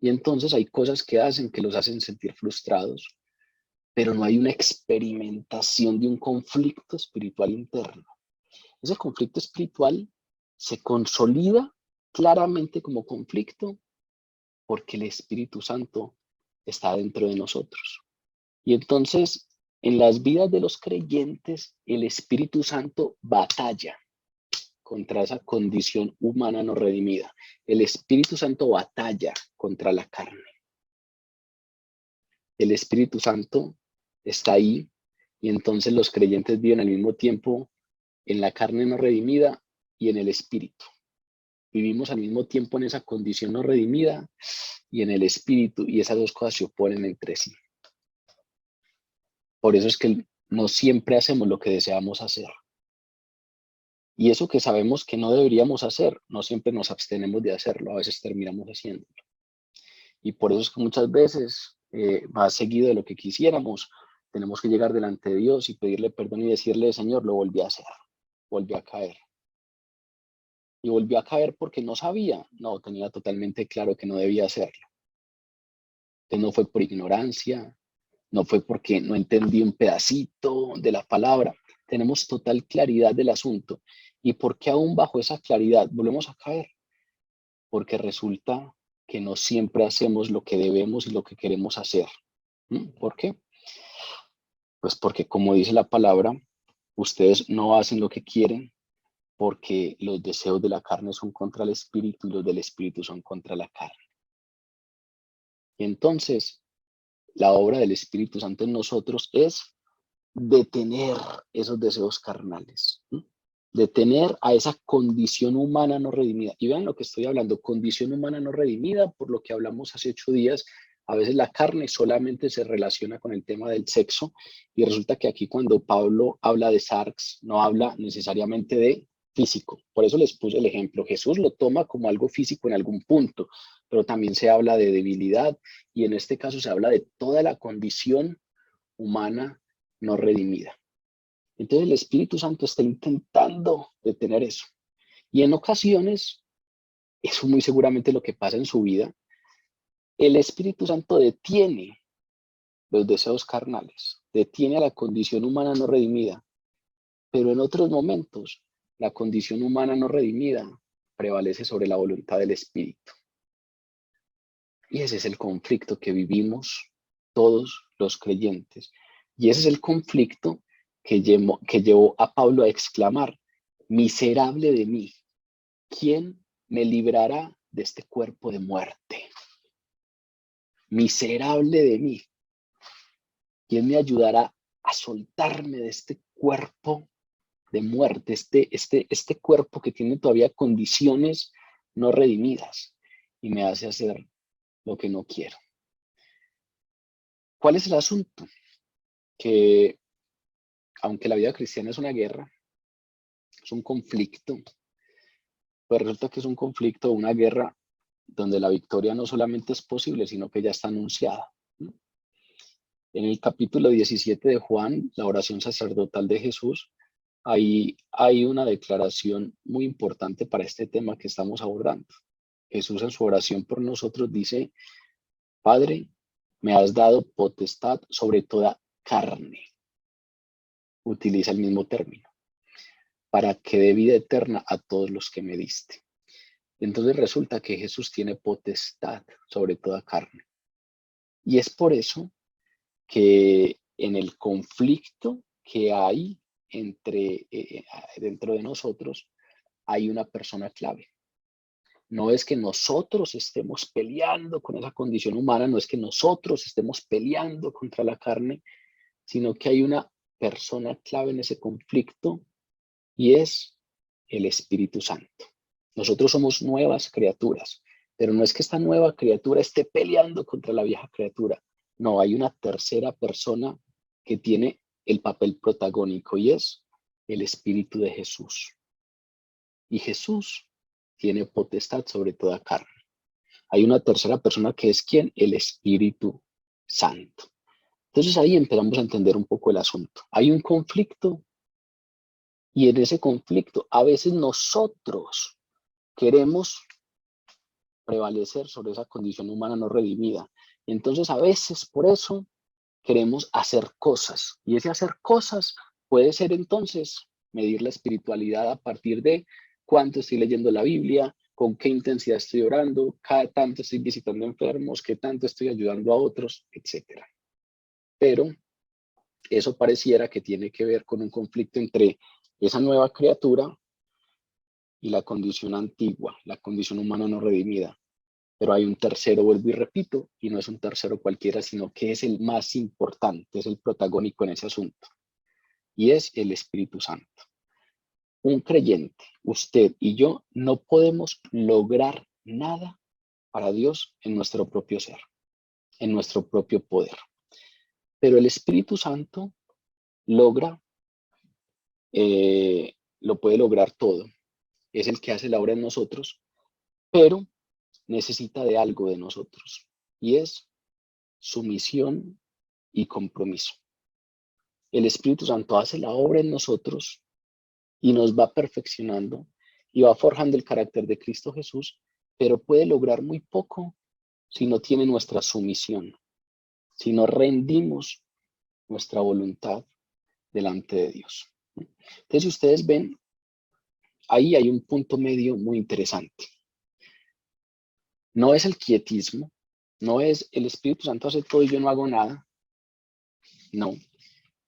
Y entonces hay cosas que hacen que los hacen sentir frustrados, pero no hay una experimentación de un conflicto espiritual interno. Ese conflicto espiritual se consolida claramente como conflicto porque el Espíritu Santo está dentro de nosotros. Y entonces, en las vidas de los creyentes, el Espíritu Santo batalla contra esa condición humana no redimida. El Espíritu Santo batalla contra la carne. El Espíritu Santo está ahí y entonces los creyentes viven al mismo tiempo en la carne no redimida y en el Espíritu. Vivimos al mismo tiempo en esa condición no redimida y en el Espíritu, y esas dos cosas se oponen entre sí. Por eso es que no siempre hacemos lo que deseamos hacer. Y eso que sabemos que no deberíamos hacer, no siempre nos abstenemos de hacerlo, a veces terminamos haciéndolo. Y por eso es que muchas veces, más seguido de lo que quisiéramos, tenemos que llegar delante de Dios y pedirle perdón y decirle, Señor, lo volví a hacer, volví a caer. Y volví a caer porque no sabía, no, tenía totalmente claro que no debía hacerlo. Entonces no fue por ignorancia, no fue porque no entendí un pedacito de la palabra. Tenemos total claridad del asunto. ¿Y por qué aún bajo esa claridad volvemos a caer? Porque resulta que no siempre hacemos lo que debemos y lo que queremos hacer. ¿Por qué? Pues porque, como dice la palabra, ustedes no hacen lo que quieren porque los deseos de la carne son contra el espíritu y los del espíritu son contra la carne. Y entonces, la obra del Espíritu Santo en nosotros es detener esos deseos carnales, detener a esa condición humana no redimida. Y vean lo que estoy hablando, condición humana no redimida, por lo que hablamos hace 8 días. A veces la carne solamente se relaciona con el tema del sexo, y resulta que aquí cuando Pablo habla de sarx, no habla necesariamente de físico. Por eso les puse el ejemplo. Jesús lo toma como algo físico en algún punto, pero también se habla de debilidad, y en este caso se habla de toda la condición humana no redimida. Entonces el Espíritu Santo está intentando detener eso. Y en ocasiones, eso muy seguramente lo que pasa en su vida, el Espíritu Santo detiene los deseos carnales, detiene a la condición humana no redimida, pero en otros momentos la condición humana no redimida prevalece sobre la voluntad del Espíritu. Y ese es el conflicto que vivimos todos los creyentes. Y ese es el conflicto que llevó a Pablo a exclamar: miserable de mí, ¿quién me librará de este cuerpo de muerte? Miserable de mí, ¿quién me ayudará a soltarme de este cuerpo de muerte, este cuerpo que tiene todavía condiciones no redimidas y me hace hacer lo que no quiero? ¿Cuál es el asunto? Que aunque la vida cristiana es una guerra, es un conflicto, pues resulta que es un conflicto, una guerra donde la victoria no solamente es posible, sino que ya está anunciada. En el capítulo 17 de Juan, la oración sacerdotal de Jesús, ahí hay una declaración muy importante para este tema que estamos abordando. Jesús en su oración por nosotros dice: Padre, me has dado potestad sobre toda carne. Utiliza el mismo término, para que dé vida eterna a todos los que me diste. Entonces resulta que Jesús tiene potestad sobre toda carne. Y es por eso que en el conflicto que hay dentro de nosotros, hay una persona clave. No es que nosotros estemos peleando con esa condición humana, no es que nosotros estemos peleando contra la carne, sino que hay una persona clave en ese conflicto y es el Espíritu Santo. Nosotros somos nuevas criaturas, pero no es que esta nueva criatura esté peleando contra la vieja criatura. No, hay una tercera persona que tiene el papel protagónico y es el Espíritu de Jesús. Y Jesús tiene potestad sobre toda carne. Hay una tercera persona que es ¿quién? El Espíritu Santo. Entonces ahí empezamos a entender un poco el asunto. Hay un conflicto y en ese conflicto a veces nosotros queremos prevalecer sobre esa condición humana no redimida. Entonces a veces por eso queremos hacer cosas y ese hacer cosas puede ser entonces medir la espiritualidad a partir de cuánto estoy leyendo la Biblia, con qué intensidad estoy orando, cada tanto estoy visitando enfermos, qué tanto estoy ayudando a otros, etcétera. Pero eso pareciera que tiene que ver con un conflicto entre esa nueva criatura y la condición antigua, la condición humana no redimida. Pero hay un tercero, vuelvo y repito, y no es un tercero cualquiera, sino que es el más importante, es el protagónico en ese asunto, y es el Espíritu Santo. Un creyente, usted y yo, no podemos lograr nada para Dios en nuestro propio ser, en nuestro propio poder. Pero el Espíritu Santo logra, lo puede lograr todo. Es el que hace la obra en nosotros, pero necesita de algo de nosotros, y es sumisión y compromiso. El Espíritu Santo hace la obra en nosotros y nos va perfeccionando y va forjando el carácter de Cristo Jesús, pero puede lograr muy poco si no tiene nuestra sumisión, si no rendimos nuestra voluntad delante de Dios. Entonces, si ustedes ven, ahí hay un punto medio muy interesante. No es el quietismo, no es el Espíritu Santo hace todo y yo no hago nada, no,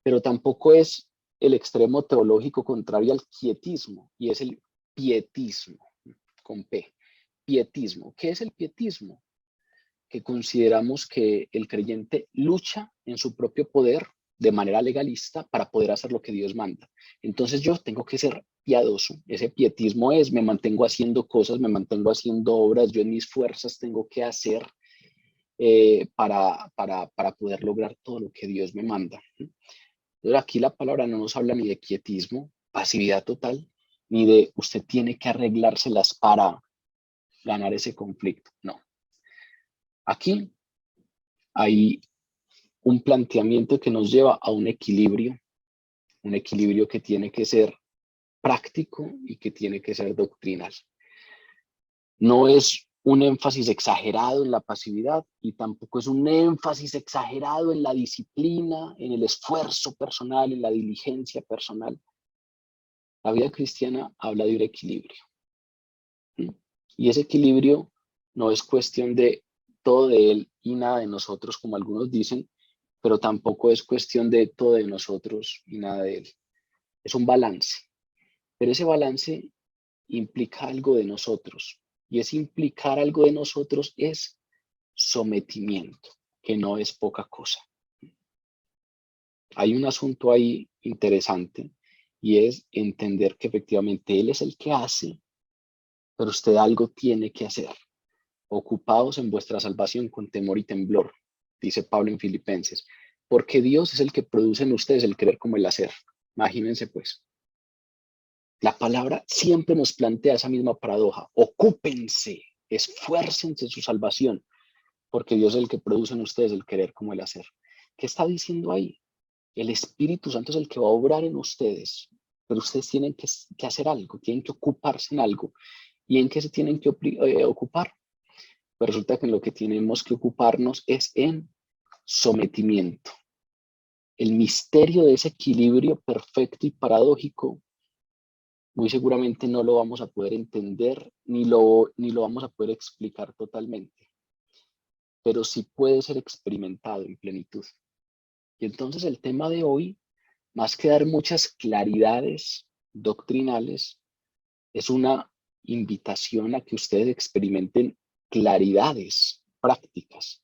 pero tampoco es el extremo teológico contrario al quietismo, y es el pietismo, con P. Pietismo. ¿Qué es el pietismo? Que consideramos que el creyente lucha en su propio poder de manera legalista para poder hacer lo que Dios manda. Entonces yo tengo que ser piadoso. Ese pietismo es, me mantengo haciendo cosas, me mantengo haciendo obras, yo en mis fuerzas tengo que hacer para poder lograr todo lo que Dios me manda. Entonces aquí la palabra no nos habla ni de quietismo, pasividad total, ni de usted tiene que arreglárselas para ganar ese conflicto. No. Aquí hay un planteamiento que nos lleva a un equilibrio que tiene que ser práctico y que tiene que ser doctrinal. No es un énfasis exagerado en la pasividad y tampoco es un énfasis exagerado en la disciplina, en el esfuerzo personal, en la diligencia personal. La vida cristiana habla de un equilibrio. ¿sí? Y ese equilibrio no es cuestión de todo de Él y nada de nosotros, como algunos dicen, pero tampoco es cuestión de todo de nosotros y nada de Él. Es un balance, pero ese balance implica algo de nosotros, y ese implicar algo de nosotros es sometimiento, que no es poca cosa. Hay un asunto ahí interesante, y es entender que efectivamente Él es el que hace, pero usted algo tiene que hacer. Ocupados en vuestra salvación con temor y temblor, dice Pablo en Filipenses, porque Dios es el que produce en ustedes el querer como el hacer. Imagínense pues. La palabra siempre nos plantea esa misma paradoja. Ocúpense, esfuércense en su salvación, porque Dios es el que produce en ustedes el querer como el hacer. ¿Qué está diciendo ahí? El Espíritu Santo es el que va a obrar en ustedes, pero ustedes tienen que hacer algo, tienen que ocuparse en algo. ¿Y en qué se tienen que ocupar? Pues resulta que en lo que tenemos que ocuparnos es en sometimiento. El misterio de ese equilibrio perfecto y paradójico muy seguramente no lo vamos a poder entender ni lo vamos a poder explicar totalmente, pero sí puede ser experimentado en plenitud. Y entonces el tema de hoy, más que dar muchas claridades doctrinales, es una invitación a que ustedes experimenten claridades prácticas,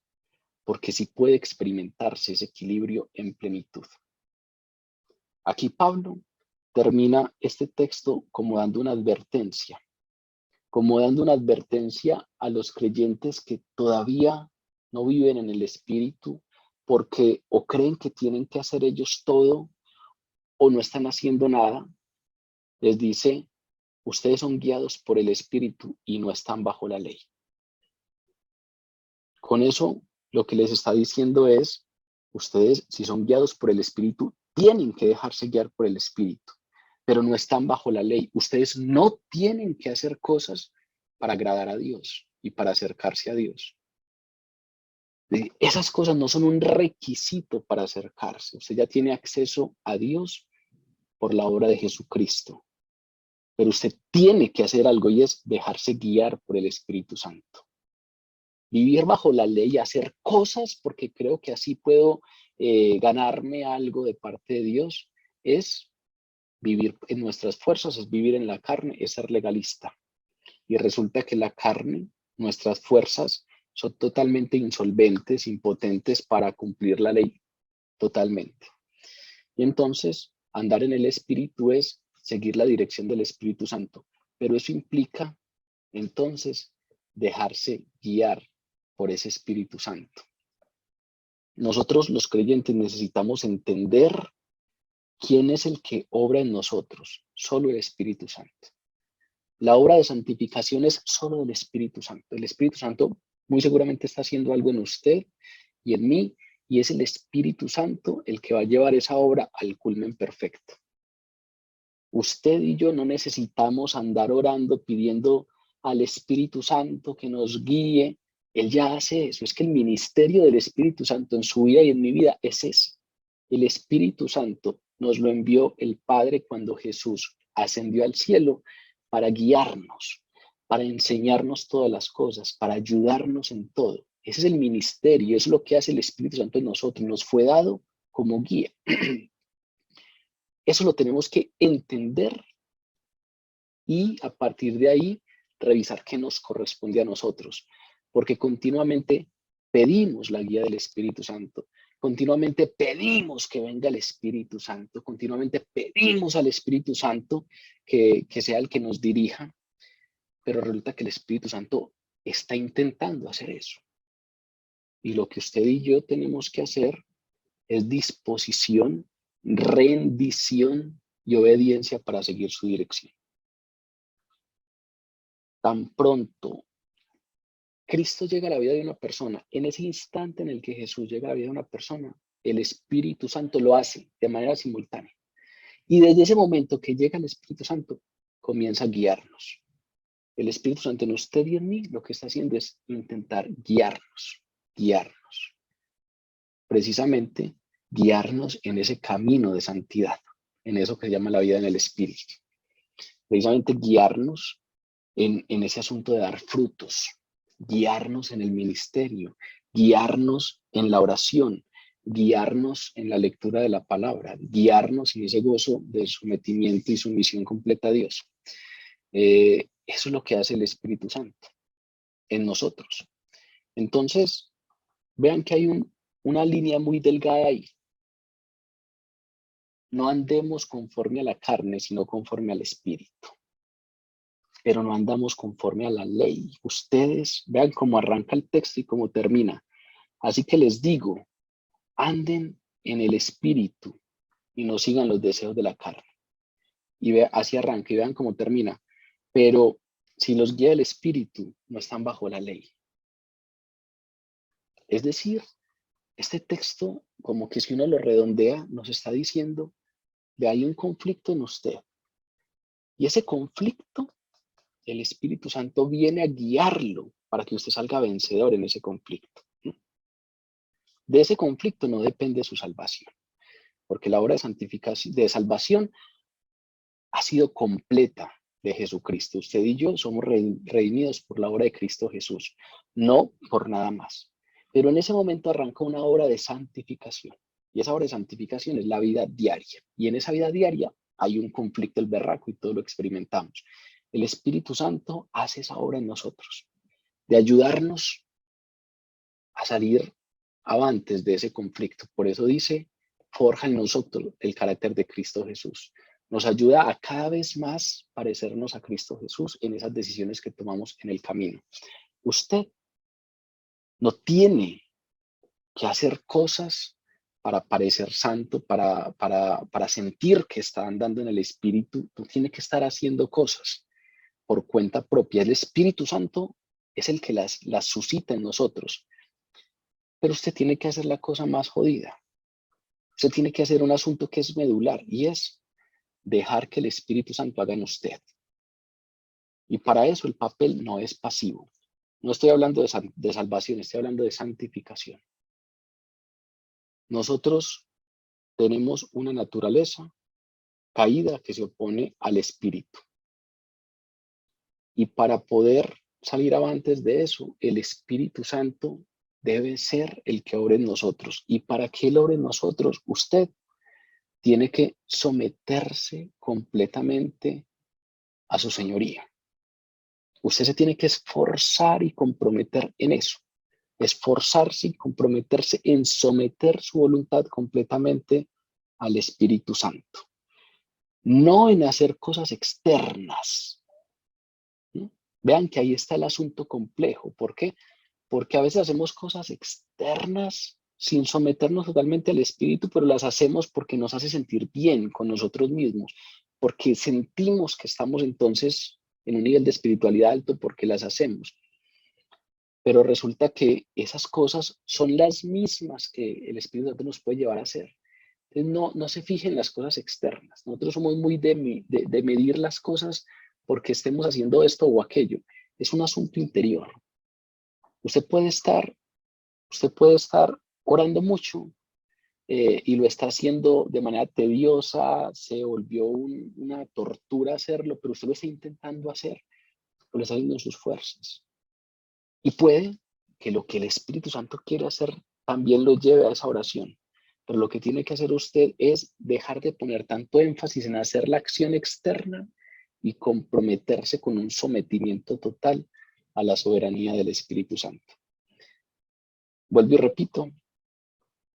porque sí puede experimentarse ese equilibrio en plenitud. Aquí Pablo termina este texto como dando una advertencia a los creyentes que todavía no viven en el Espíritu porque o creen que tienen que hacer ellos todo o no están haciendo nada. Les dice, ustedes son guiados por el Espíritu y no están bajo la ley. Con eso, lo que les está diciendo es, ustedes, si son guiados por el Espíritu, tienen que dejarse guiar por el Espíritu, pero no están bajo la ley. Ustedes no tienen que hacer cosas para agradar a Dios y para acercarse a Dios. Esas cosas no son un requisito para acercarse. Usted ya tiene acceso a Dios por la obra de Jesucristo, pero usted tiene que hacer algo y es dejarse guiar por el Espíritu Santo. Vivir bajo la ley, hacer cosas porque creo que así puedo ganarme algo de parte de Dios, es vivir en nuestras fuerzas, es vivir en la carne, es ser legalista. Y resulta que la carne, nuestras fuerzas, son totalmente insolventes, impotentes para cumplir la ley, totalmente. Y entonces, andar en el Espíritu es seguir la dirección del Espíritu Santo. Pero eso implica, entonces, dejarse guiar por ese Espíritu Santo. Nosotros los creyentes necesitamos entender quién es el que obra en nosotros, solo el Espíritu Santo. La obra de santificación es solo del Espíritu Santo. El Espíritu Santo muy seguramente está haciendo algo en usted y en mí, y es el Espíritu Santo el que va a llevar esa obra al culmen perfecto. Usted y yo no necesitamos andar orando, pidiendo al Espíritu Santo que nos guíe. Él ya hace eso. Es que el ministerio del Espíritu Santo en su vida y en mi vida es ese. El Espíritu Santo nos lo envió el Padre cuando Jesús ascendió al cielo para guiarnos, para enseñarnos todas las cosas, para ayudarnos en todo. Ese es el ministerio, es lo que hace el Espíritu Santo en nosotros. Nos fue dado como guía. Eso lo tenemos que entender y a partir de ahí revisar qué nos corresponde a nosotros, porque continuamente pedimos la guía del Espíritu Santo, continuamente pedimos que venga el Espíritu Santo, continuamente pedimos al Espíritu Santo que sea el que nos dirija, pero resulta que el Espíritu Santo está intentando hacer eso. Y lo que usted y yo tenemos que hacer es disposición, rendición y obediencia para seguir su dirección. Tan pronto Cristo llega a la vida de una persona, en ese instante en el que Jesús llega a la vida de una persona, el Espíritu Santo lo hace de manera simultánea. Y desde ese momento que llega el Espíritu Santo, comienza a guiarnos. El Espíritu Santo en usted y en mí lo que está haciendo es intentar guiarnos. Precisamente guiarnos en ese camino de santidad, en eso que se llama la vida en el Espíritu. Precisamente guiarnos en ese asunto de dar frutos, guiarnos en el ministerio, guiarnos en la oración, guiarnos en la lectura de la palabra, guiarnos en ese gozo del sometimiento y sumisión completa a Dios. Eso es lo que hace el Espíritu Santo en nosotros. Entonces, vean que hay una línea muy delgada ahí. No andemos conforme a la carne, sino conforme al Espíritu. Pero no andamos conforme a la ley. Ustedes vean cómo arranca el texto y cómo termina. Así que les digo, anden en el Espíritu y no sigan los deseos de la carne. Y así arranca y vean cómo termina. Pero si los guía el Espíritu, no están bajo la ley. Es decir, este texto, como que si uno lo redondea, nos está diciendo que hay un conflicto en usted. Y ese conflicto, el Espíritu Santo viene a guiarlo para que usted salga vencedor en ese conflicto. De ese conflicto no depende su salvación, porque la obra de santificación, de salvación, ha sido completa de Jesucristo. Usted y yo somos redimidos por la obra de Cristo Jesús, no por nada más. Pero en ese momento arranca una obra de santificación. Y esa obra de santificación es la vida diaria. Y en esa vida diaria hay un conflicto, el berraco, y todo lo experimentamos. El Espíritu Santo hace esa obra en nosotros, de ayudarnos a salir avantes de ese conflicto. Por eso dice, forja en nosotros el carácter de Cristo Jesús. Nos ayuda a cada vez más parecernos a Cristo Jesús en esas decisiones que tomamos en el camino. Usted no tiene que hacer cosas para parecer santo, para sentir que está andando en el Espíritu. No tiene que estar haciendo cosas por cuenta propia. El Espíritu Santo es el que las suscita en nosotros. Pero usted tiene que hacer la cosa más jodida. Usted tiene que hacer un asunto que es medular y es dejar que el Espíritu Santo haga en usted. Y para eso el papel no es pasivo. No estoy hablando de salvación, estoy hablando de santificación. Nosotros tenemos una naturaleza caída que se opone al Espíritu. Y para poder salir avantes de eso, el Espíritu Santo debe ser el que obre en nosotros. Y para que Él obre en nosotros, usted tiene que someterse completamente a su señoría. Usted se tiene que esforzar y comprometer en eso. Esforzarse y comprometerse en someter su voluntad completamente al Espíritu Santo. No en hacer cosas externas. ¿Sí? Vean que ahí está el asunto complejo. ¿Por qué? Porque a veces hacemos cosas externas sin someternos totalmente al Espíritu, pero las hacemos porque nos hace sentir bien con nosotros mismos, porque sentimos que estamos entonces en un nivel de espiritualidad alto porque las hacemos. Pero resulta que esas cosas son las mismas que el Espíritu Santo nos puede llevar a hacer. Entonces no se fijen en las cosas externas. Nosotros somos muy de medir las cosas porque estemos haciendo esto o aquello. Es un asunto interior. Usted puede estar orando mucho y lo está haciendo de manera tediosa, se volvió una tortura hacerlo, pero usted lo está intentando hacer, lo está haciendo en sus fuerzas. Y puede que lo que el Espíritu Santo quiere hacer también lo lleve a esa oración. Pero lo que tiene que hacer usted es dejar de poner tanto énfasis en hacer la acción externa y comprometerse con un sometimiento total a la soberanía del Espíritu Santo. Vuelvo y repito,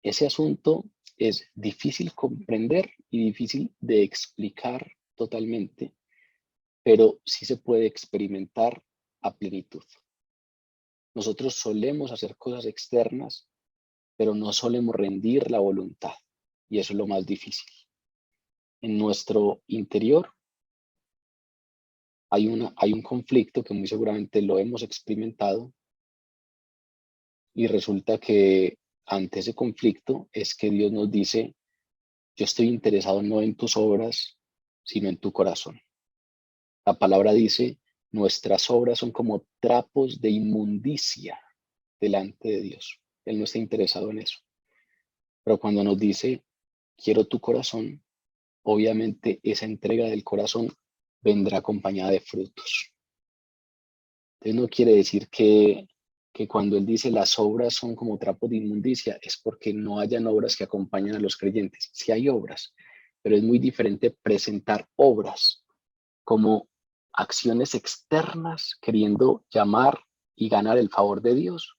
ese asunto es difícil comprender y difícil de explicar totalmente, pero sí se puede experimentar a plenitud. Nosotros solemos hacer cosas externas, pero no solemos rendir la voluntad, y eso es lo más difícil. En nuestro interior hay un conflicto que muy seguramente lo hemos experimentado, y resulta que ante ese conflicto es que Dios nos dice, yo estoy interesado no en tus obras, sino en tu corazón. La palabra dice, nuestras obras son como trapos de inmundicia delante de Dios. Él no está interesado en eso. Pero cuando nos dice, quiero tu corazón, obviamente esa entrega del corazón vendrá acompañada de frutos. Entonces no quiere decir que cuando él dice las obras son como trapos de inmundicia, es porque no hayan obras que acompañen a los creyentes. Sí hay obras, pero es muy diferente presentar obras como acciones externas queriendo llamar y ganar el favor de Dios.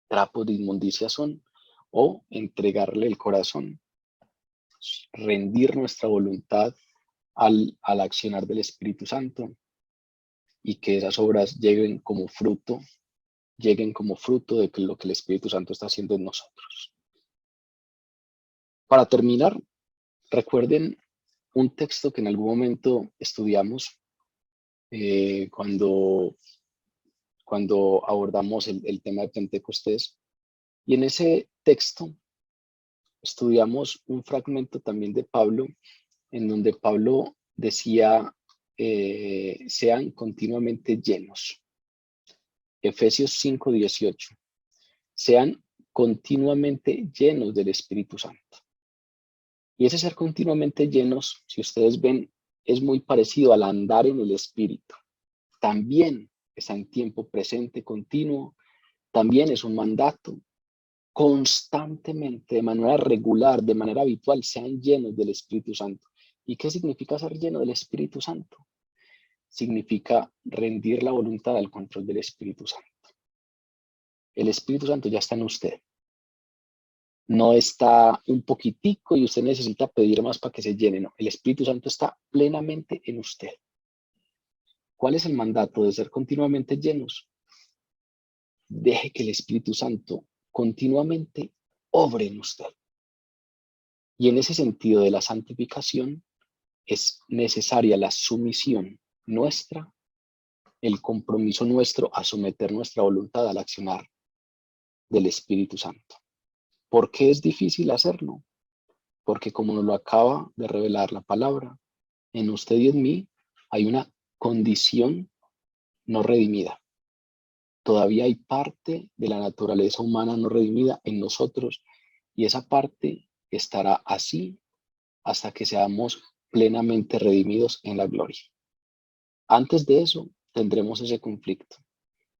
Trapos de inmundicia son, o entregarle el corazón, rendir nuestra voluntad al accionar del Espíritu Santo y que esas obras lleguen como fruto de lo que el Espíritu Santo está haciendo en nosotros. Para terminar, recuerden un texto que en algún momento estudiamos cuando abordamos el tema de Pentecostés. Y en ese texto estudiamos un fragmento también de Pablo, en donde Pablo decía, sean continuamente llenos. Efesios 5:18. Sean continuamente llenos del Espíritu Santo. Y ese ser continuamente llenos, si ustedes ven, es muy parecido al andar en el Espíritu. También está en tiempo presente continuo, también es un mandato. Constantemente, de manera regular, de manera habitual, sean llenos del Espíritu Santo. ¿Y qué significa ser lleno del Espíritu Santo? Significa rendir la voluntad al control del Espíritu Santo. El Espíritu Santo ya está en usted. No está un poquitico y usted necesita pedir más para que se llene. No, el Espíritu Santo está plenamente en usted. ¿Cuál es el mandato de ser continuamente llenos? Deje que el Espíritu Santo continuamente obre en usted. Y en ese sentido de la santificación es necesaria la sumisión nuestra, el compromiso nuestro a someter nuestra voluntad al accionar del Espíritu Santo. ¿Por qué es difícil hacerlo? Porque como nos lo acaba de revelar la palabra, en usted y en mí hay una condición no redimida. Todavía hay parte de la naturaleza humana no redimida en nosotros y esa parte estará así hasta que seamos plenamente redimidos en la gloria. Antes de eso tendremos ese conflicto.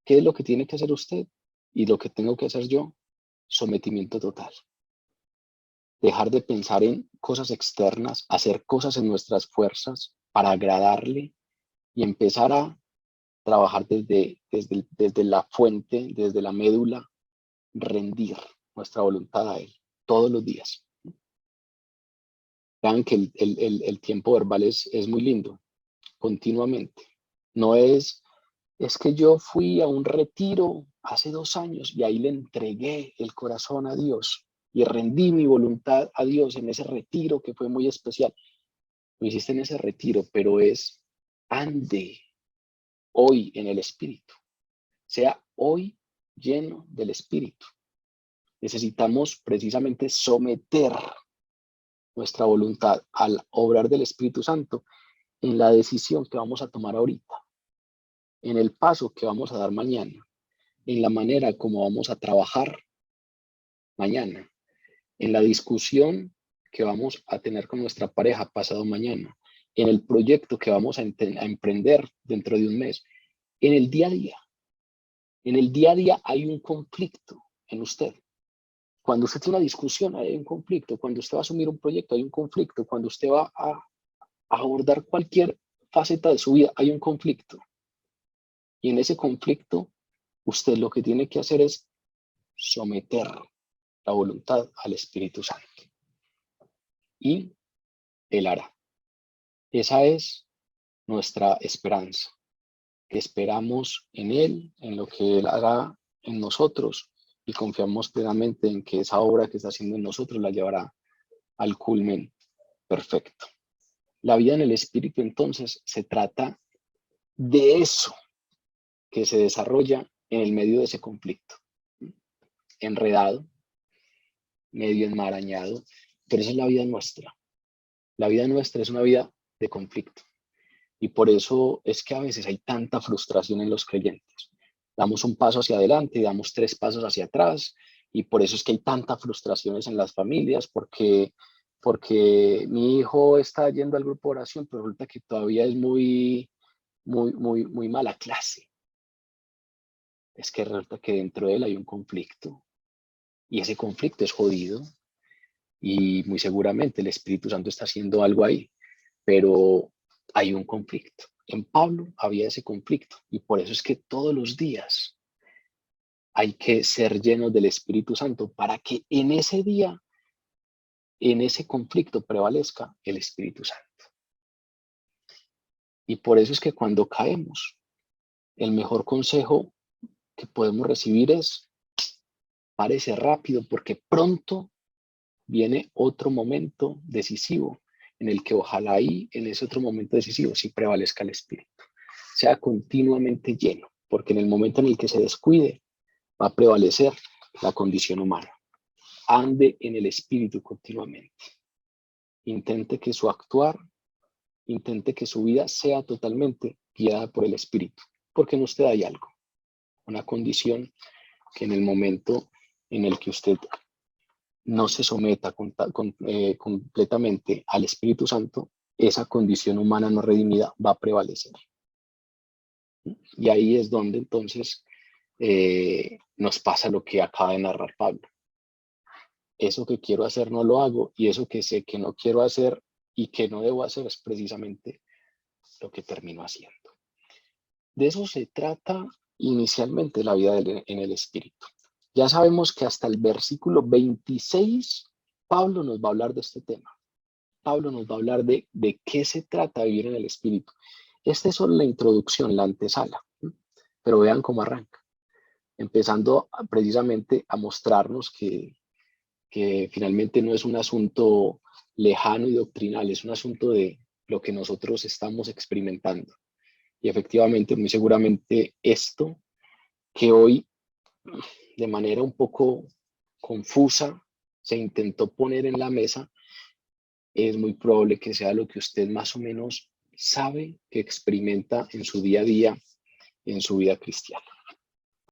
¿Qué es lo que tiene que hacer usted y lo que tengo que hacer yo? Sometimiento total. Dejar de pensar en cosas externas, hacer cosas en nuestras fuerzas para agradarle y empezar a trabajar desde la fuente, desde la médula, rendir nuestra voluntad a Él todos los días. Vean que el tiempo verbal es muy lindo, continuamente. No es que yo fui a un retiro hace 2 años y ahí le entregué el corazón a Dios y rendí mi voluntad a Dios en ese retiro que fue muy especial. Lo hiciste en ese retiro, pero ande hoy en el Espíritu. Sea hoy lleno del Espíritu. Necesitamos precisamente someter nuestra voluntad al obrar del Espíritu Santo en la decisión que vamos a tomar ahorita, en el paso que vamos a dar mañana, en la manera como vamos a trabajar mañana, en la discusión que vamos a tener con nuestra pareja pasado mañana, en el proyecto que vamos a emprender dentro de un mes, en el día a día. En el día a día hay un conflicto en usted. Cuando usted tiene una discusión, hay un conflicto. Cuando usted va a asumir un proyecto, hay un conflicto. Cuando usted va a abordar cualquier faceta de su vida, hay un conflicto. Y en ese conflicto, usted lo que tiene que hacer es someter la voluntad al Espíritu Santo. Y Él hará. Esa es nuestra esperanza. Que esperamos en Él, en lo que Él hará en nosotros y confiamos plenamente en que esa obra que está haciendo en nosotros la llevará al culmen perfecto. La vida en el Espíritu entonces se trata de eso que se desarrolla en el medio de ese conflicto. Enredado, medio enmarañado, pero esa es la vida nuestra. La vida nuestra es una vida de conflicto. Y por eso es que a veces hay tanta frustración en los creyentes. Damos un paso hacia adelante y damos 3 pasos hacia atrás. Y por eso es que hay tantas frustraciones en las familias, porque mi hijo está yendo al grupo de oración, pero resulta que todavía es muy mala clase. es que resulta que dentro de él hay un conflicto y ese conflicto es jodido y muy seguramente el Espíritu Santo está haciendo algo ahí, pero hay un conflicto. En Pablo había ese conflicto y por eso es que todos los días hay que ser llenos del Espíritu Santo para que en ese día, en ese conflicto prevalezca el Espíritu Santo. Y por eso es que cuando caemos, el mejor consejo que podemos recibir es: párese rápido porque pronto viene otro momento decisivo en el que ojalá ahí, en ese otro momento decisivo, sí prevalezca el Espíritu. Sea continuamente lleno, porque en el momento en el que se descuide, va a prevalecer la condición humana. Ande en el Espíritu continuamente. Intente que su actuar, intente que su vida sea totalmente guiada por el Espíritu, porque en usted hay algo, una condición que en el momento en el que usted no se someta completamente al Espíritu Santo, esa condición humana no redimida va a prevalecer. Y ahí es donde entonces nos pasa lo que acaba de narrar Pablo. Eso que quiero hacer no lo hago, y eso que sé que no quiero hacer y que no debo hacer es precisamente lo que termino haciendo. De eso se trata inicialmente la vida en el Espíritu. Ya sabemos que hasta el versículo 26 Pablo nos va a hablar de este tema. Pablo nos va a hablar de qué se trata vivir en el Espíritu. Esta es solo la introducción, la antesala, pero vean cómo arranca, empezando precisamente a mostrarnos que finalmente no es un asunto lejano y doctrinal, es un asunto de lo que nosotros estamos experimentando. Y efectivamente, muy seguramente esto que hoy de manera un poco confusa se intentó poner en la mesa, es muy probable que sea lo que usted más o menos sabe que experimenta en su día a día, en su vida cristiana.